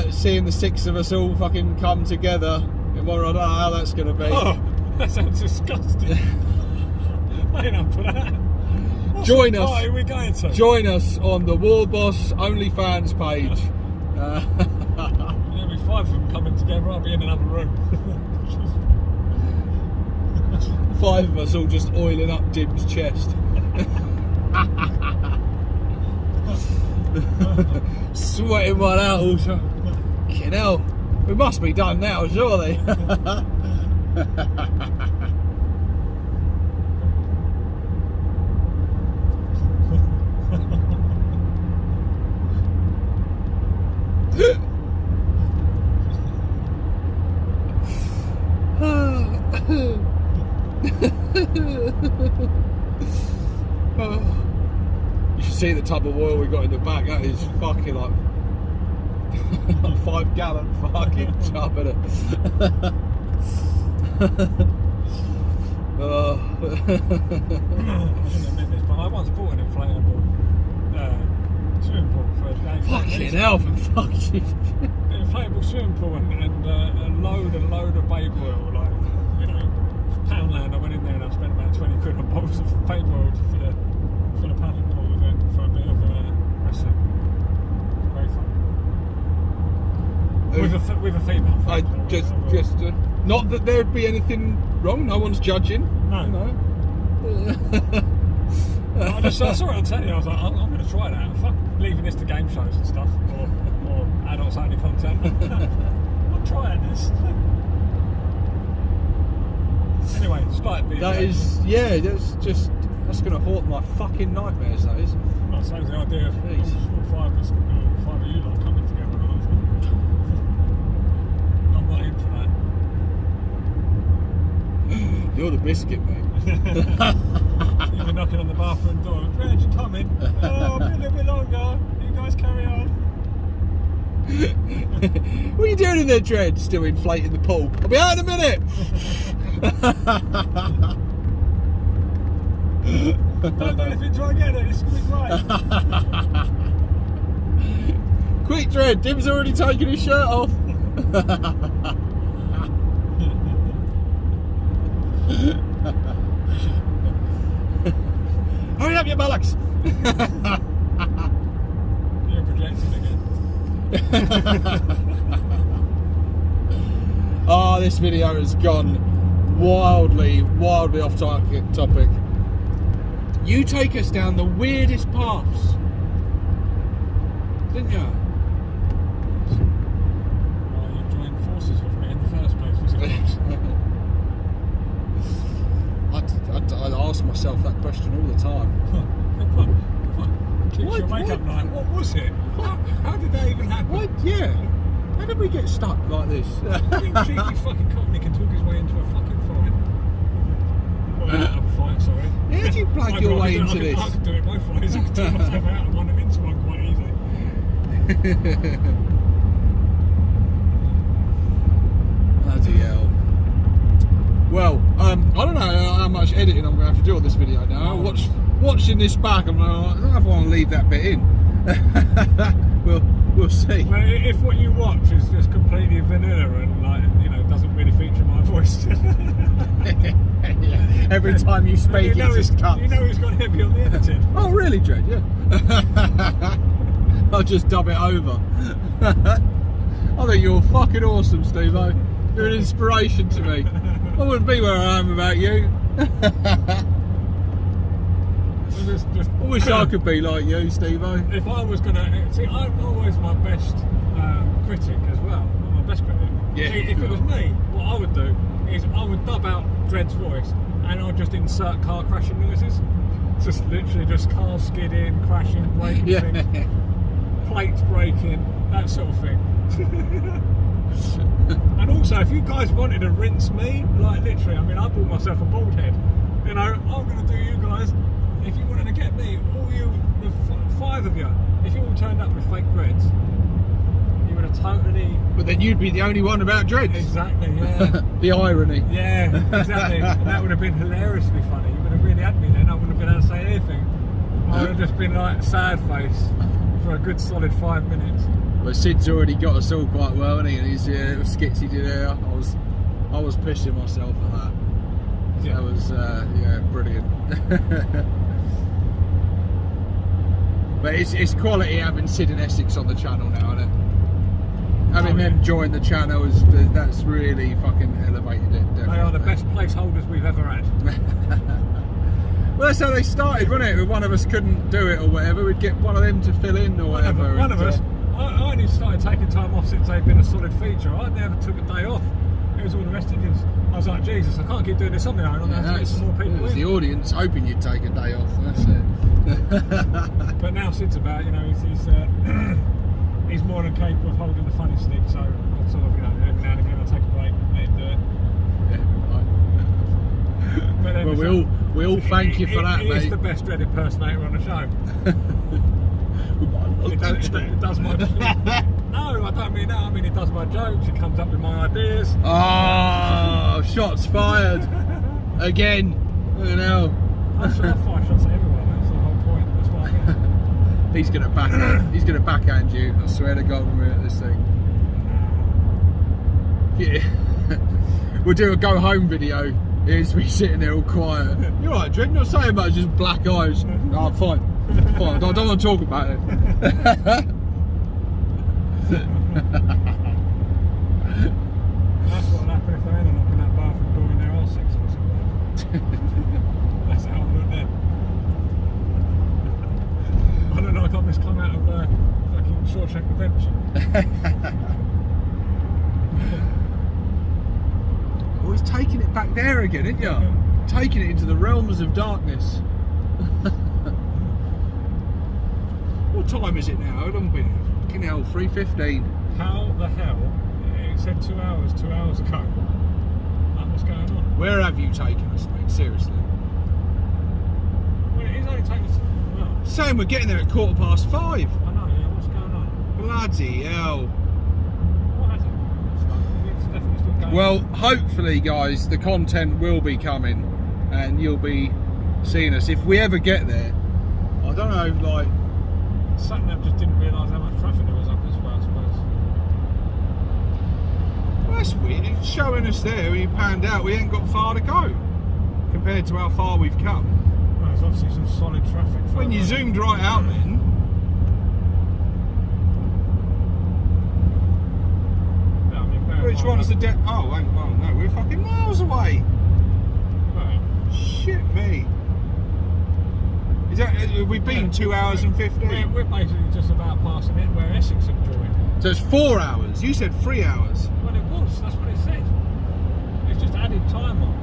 Seeing the 6 of us all fucking come together. I don't know how that's gonna be. Oh, that sounds disgusting. I ain't up for that. Join us. Where are we going to? Join us on the Warboss OnlyFans page. There'll be 5 of them coming together. I'll be in another room. 5 of us all just oiling up Dim's chest. Sweating one out also. Fucking hell. We must be done now, surely. see the tub of oil we got in the back. That is fucking like a 5 gallon fucking tub in it. I shouldn't admit this, but I once bought an inflatable swimming pool for a day. Fucking hell, fuck you. An inflatable swimming pool and a load of baby oil, like, you know, Poundland. I went in there and I spent about 20 quid on bottles of baby oil to fill a paddling pool with it for a bit of wrestling. Very fun. With a female. Not that there'd be anything wrong. No one's judging. No. I saw it on telly. I was like, I'm going to try that. Fuck leaving this to game shows and stuff, or adults only content. I'm trying this. Anyway, slight video. That's going to haunt my fucking nightmares. That is. Well, so the idea of all five of you lot coming together. I'm not in for that. You're the biscuit, mate. You were knocking on the bathroom door. Dread, you coming? Oh, a little bit longer. You guys carry on. What are you doing in there, Dread? Still inflating the pool. I'll be out in a minute. Don't do anything, try and get it. It's squeak right. Quick, Dread. Dim's already taken his shirt off. Hurry up, you bollocks! You're projecting again. Oh, this video has gone wildly off topic. You take us down the weirdest paths, didn't you? Well, you joined forces with me in the first place, was it? I ask myself that question all the time. Keeps your makeup night. What was it? How did that even happen? What? Yeah. How did we get stuck like this? Cheeky fucking cockney can talk his way into a fucking fight. Well, a fight, sorry. How did you plug your way into this? I could do it both ways. I could turn myself out of one and into one quite easily. Bloody hell. Well, I don't know how much editing I'm going to have to do on this video now. Watching this back, I'm like, I don't know if I want to leave that bit in. We'll see. Well, if what you watch is just completely vanilla and, like, you know, doesn't really feature my voice. Yeah. Every time you speak, it just cuts. You know who's gone heavy on the editing. Oh, really, Dread? Yeah. I'll just dub it over. I think you're fucking awesome, Stevo. You're an inspiration to me. I wouldn't be where I am without you. I wish I could be like you, Stevo. If I was going to... See, I'm always my best critic as well. I'm my best critic. Yeah, see, if it was me, what I would do is I would dub out Dread's voice and I'd just insert car crashing noises. Just literally just cars skidding, crashing, breaking things. Plates breaking, that sort of thing. And also, if you guys wanted to rinse me, like literally, I mean, I bought myself a bald head. You know, I'm going to do you guys. If you wanted to get me, all you, the 5 of you, if you all turned up with fake dreads, you would have totally... But then you'd be the only one about dreads. Exactly, yeah. The irony. Yeah, exactly. And that would have been hilariously funny. You would have really had me then. I wouldn't have been able to say anything. I would have just been like sad face for a good solid 5 minutes. But Sid's already got us all quite well, hasn't he? And his skits he did there, I was pissing myself at that. Yeah. That was brilliant. But it's quality having Sid and Essex on the channel now, isn't it? Having them join the channel that's really fucking elevated it. Definitely. They are the best placeholders we've ever had. Well, that's how they started, wasn't it? If one of us couldn't do it or whatever, we'd get one of them to fill in or whatever. One of us. I only started taking time off since they've been a solid feature. I never took a day off. It was all the rest of it. I was like, Jesus, I can't keep doing this on my own. I'm going to have to get some more people in. It was the audience hoping you'd take a day off. That's it. But now Sid's about, you know, he's more than capable of holding the funny stick. So I'll sort of, you know, every now and again I'll take a break and let him do it. Yeah, right. But then well, we all thank you for that, He's mate. the best Dread impersonator on the show. It does my no, I don't mean that. I mean, it does my jokes. It comes up with my ideas. Oh, shots fired again. You know, I should have 5 shots at everyone. That's the whole point. That's what I mean. he's gonna backhand you. I swear to God, when we're at this thing. Yeah. We'll do a go home video. Here's me sitting there all quiet. You're right, Dread. Not saying much, just black eyes. No, I'm fine. Fine. I don't want to talk about it. That's what'll happen if I end up knocking that bathroom door in their arse sex or something. That's how I look then. I look like I've just come out of fucking Shawshank Redemption. Always taking it back there again, isn't you? Taking it into the realms of darkness. What time is it now? How long been? Fucking hell, 3:15. How the hell? It said 2 hours ago. What's going on? Where have you taken us, mate? Seriously. Well, it is only taking us. Well, Saying we're getting there at 5:15. I know, yeah. What's going on? Bloody hell. What has it? It's definitely still going. Well, hopefully, guys, the content will be coming and you'll be seeing us. If we ever get there, I don't know, like... Satnav just didn't realise how much traffic there was up this way, I suppose. Well, that's weird. It's showing us there, we panned out, we ain't got far to go compared to how far we've come. Well, there's obviously some solid traffic. When you zoomed right out then... Yeah, I mean, Which one's the dead? Oh, wait, oh no, we're fucking miles away. Well, Shit me. Is that, have we been 2 hours and 15? we're basically just about passing it where Essex are drawing. So it's 4 hours. You said 3 hours. Well, it was. That's what it said. It's just added time on.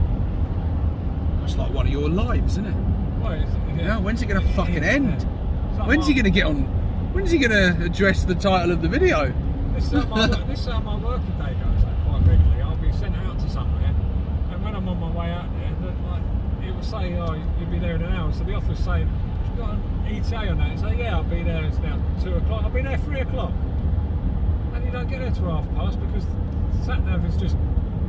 That's like one of your lives, isn't it? Well, Yeah, when's it going to fucking end? It's like When's he going to get on? When's he going to address the title of the video? This is how my working day goes like, quite regularly. I'll be sent out to somewhere, and when I'm on my way out there, like, it will say, oh, you'll be there in an hour. So the office saying, you've got an ETA on that. So yeah, I'll be there. It's now 2 o'clock. I'll be there 3 o'clock. And you don't get there till 5:30 because Satnav is just,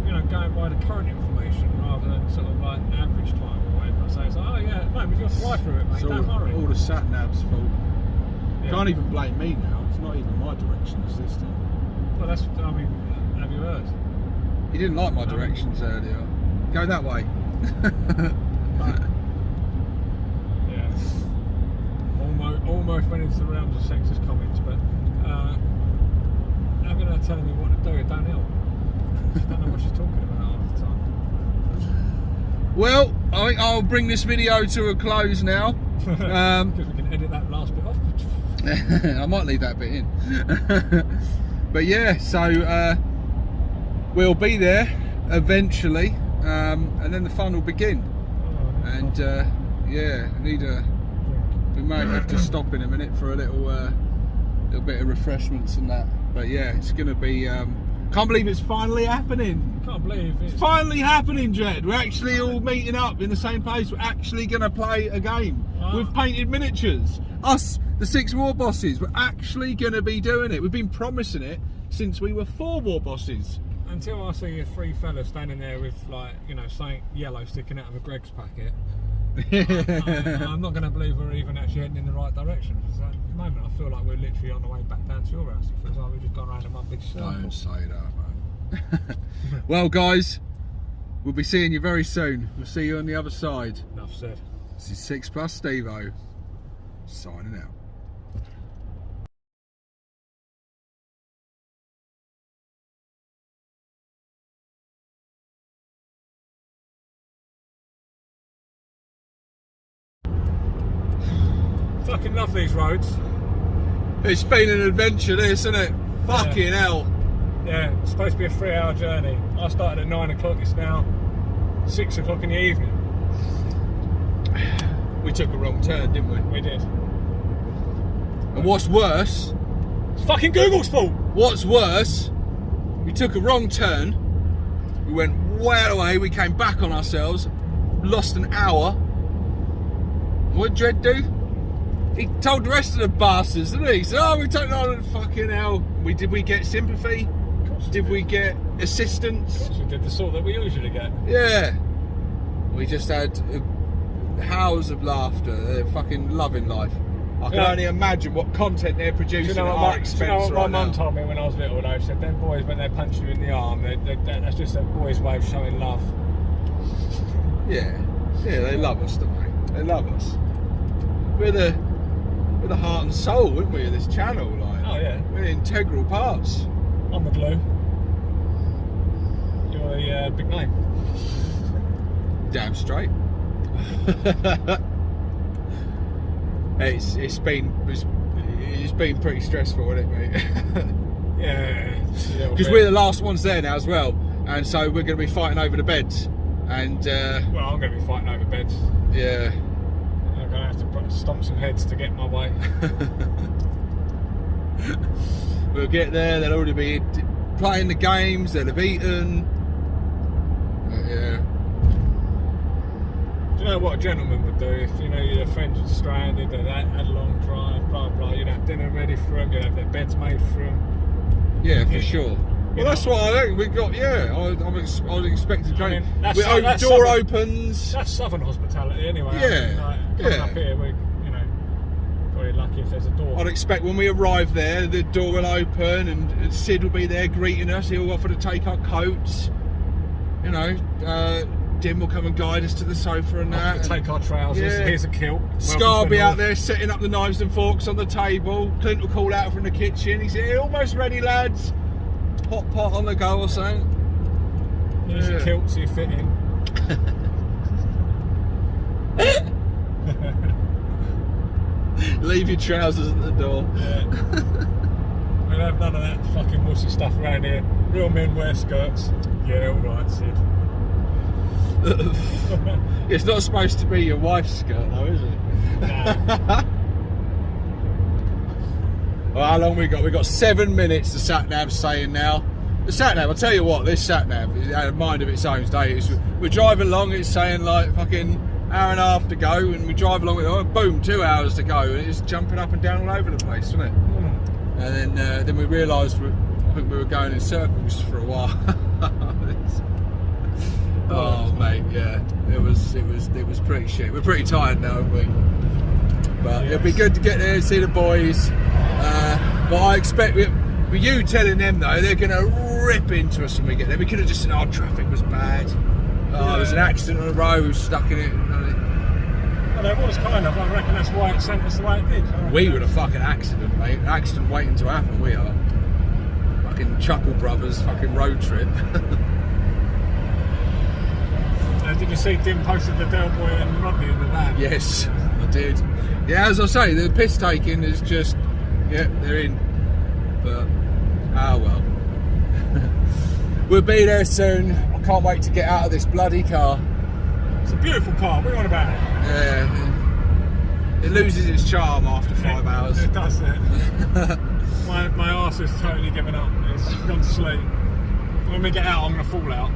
you know, going by the current information rather than sort of like average time or whatever. So it's like, oh yeah, mate, we've got to fly through it, mate. It's Don't worry. all the sat-nav's fault. Yeah. Can't even blame me now. It's not even my directions this time. Well, that's, I mean, have you heard? He didn't like my directions earlier. Go that way. Yeah. Almost went into the realms of sexist comments, but having her telling me what to do, it don't help. I don't know what she's talking about half the time. Well, I think I'll bring this video to a close now. Because we can edit that last bit off. I might leave that bit in. But yeah, so we'll be there eventually, and then the fun will begin. And yeah, we might have to stop in a minute for a little bit of refreshments and that. But yeah, it's gonna be. Can't believe it's finally happening. Can't believe It's finally happening, Dread. We're actually all meeting up in the same place. We're actually gonna play a game with painted miniatures. Us, the 6 Warbosses, we're actually gonna be doing it. We've been promising it since we were 4 Warbosses. Until I see 3 fellas standing there with, like, you know, something yellow sticking out of a Greggs packet. I'm not going to believe we're even actually heading in the right direction. Because at the moment, I feel like we're literally on the way back down to your house. It feels like we've just gone around in one big circle. Don't say that, man. Well, guys, we'll be seeing you very soon. We'll see you on the other side. Enough said. This is 6 Plus Stevo, signing out. Fucking love these roads. It's been an adventure, this, isn't it? Fucking hell. Yeah, it's supposed to be a 3-hour journey. I started at 9 o'clock, it's now 6 o'clock in the evening. We took a wrong turn, didn't we? We did. And what's worse, It's fucking Google's fault! what's worse, we took a wrong turn, we went way away, we came back on ourselves, lost an hour, What did Dread do? He told the rest of the bastards, didn't he? He said, oh, we don't know, fucking hell. Did we get sympathy? Did we get assistance? Of course we did, the sort that we usually get. Yeah. We just had howls of laughter. They're fucking loving life. I can only imagine what content they're producing at our expense right now. My mum told me when I was little, though, she said, them boys, when they punch you in the arm, that's just a boy's way of showing love. Yeah. Yeah, they love us, don't they? They love us. We're the heart and soul, aren't we, of this channel? Like, oh, yeah. We're integral parts. I'm the glue. You're the big name. Damn straight. It's been pretty stressful, hasn't it, mate? Yeah. Because we're the last ones there now as well, and so we're going to be fighting over the beds. And well, I'm going to be fighting over beds. Yeah. I'm going to have to stomp some heads to get my way. We'll get there. They'll already be playing the games. They'll have eaten. Yeah. Do you know what a gentleman would do if your friends were stranded and had a long drive, blah blah? You'd have dinner ready for them. You'd have their beds made for them. Yeah, for sure. Well, that's what I think. We got. Yeah, I was expecting. Door opens. That's southern hospitality, anyway. Yeah. Coming up here, we're probably lucky if there's a door. I'd expect when we arrive there, the door will open and Sid will be there greeting us. He'll offer to take our coats. Dim will come and guide us to the sofa and that. Take our trousers. Yeah. Here's a kilt. Scar will be out there setting up the knives and forks on the table. Clint will call out from the kitchen. He's here, almost ready, lads. Hot pot on the go or something. Here's your kilt so you fit in. Leave your trousers at the door. Yeah. We'll have none of that fucking wussy stuff around here. Real men wear skirts. Yeah, alright, Sid. It's not supposed to be your wife's skirt though, is it? No. Well, how long we got? We got 7 minutes, the sat-nav's saying now. The sat-nav, I'll tell you what, this sat-nav is had a mind of its own today. We're driving along, it's saying like fucking hour and a half to go, and we drive along with it, boom, 2 hours to go, and it's jumping up and down all over the place, wasn't it? And then we realised I think we were going in circles for a while. Oh mate, yeah, it was pretty shit. We're pretty tired now, aren't we? But yes. It'll be good to get there and see the boys. But I expect with you telling them though, they're gonna rip into us when we get there. We could have just said, "Oh, traffic was bad. There was an accident on the road, stuck in it." Well, there was kind of. I reckon that's why it sent us the way it did. We were a fucking accident, mate. An accident waiting to happen. We are. Fucking Chuckle Brothers, fucking road trip. Did you see Dim posted the Del Boy and Rodney in the van? Yes, I did. Yeah, as I say, the piss taking is just, they're in. But, well. We'll be there soon. I can't wait to get out of this bloody car. It's a beautiful car. What are you on about it? Yeah. It loses its charm after 5 hours. It does, it. My arse is totally given up. It's gone to sleep. When we get out, I'm going to fall out.